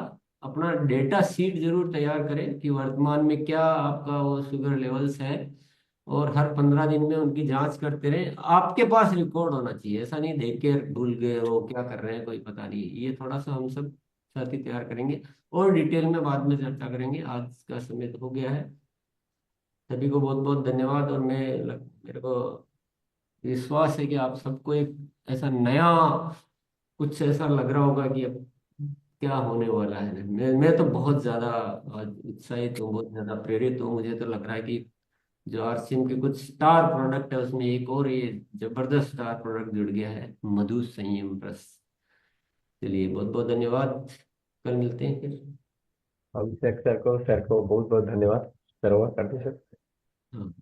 अपना डेटा शीट जरूर तैयार करें कि वर्तमान में क्या आपका वो शुगर लेवल्स है, और हर 15 दिन में उनकी जांच करते रहें। आपके पास रिकॉर्ड होना चाहिए, ऐसा नहीं देख के भूल गए वो क्या कर रहे हैं कोई पता नहीं। ये थोड़ा सा हम सब साथ ही तैयार करेंगे और डिटेल में बाद में चर्चा करेंगे। आज का समय तो हो गया है। सभी को बहुत बहुत धन्यवाद। और मेरे को विश्वास है कि आप सबको एक ऐसा नया कुछ ऐसा लग रहा होगा कि अब क्या होने वाला है। मैं तो बहुत ज्यादा आज उत्साहित हूँ, बहुत ज्यादा प्रेरित हूँ। मुझे तो लग रहा है कि जो आरसीएम के कुछ स्टार प्रोडक्ट है उसमें एक और ये जबरदस्त स्टार प्रोडक्ट जुड़ गया है, मधु संयम रस। चलिए, बहुत बहुत धन्यवाद। कल मिलते हैं फिर। अभिषेक सर को बहुत बहुत धन्यवाद। सर, ओवर कर दीजिए सर। हाँ।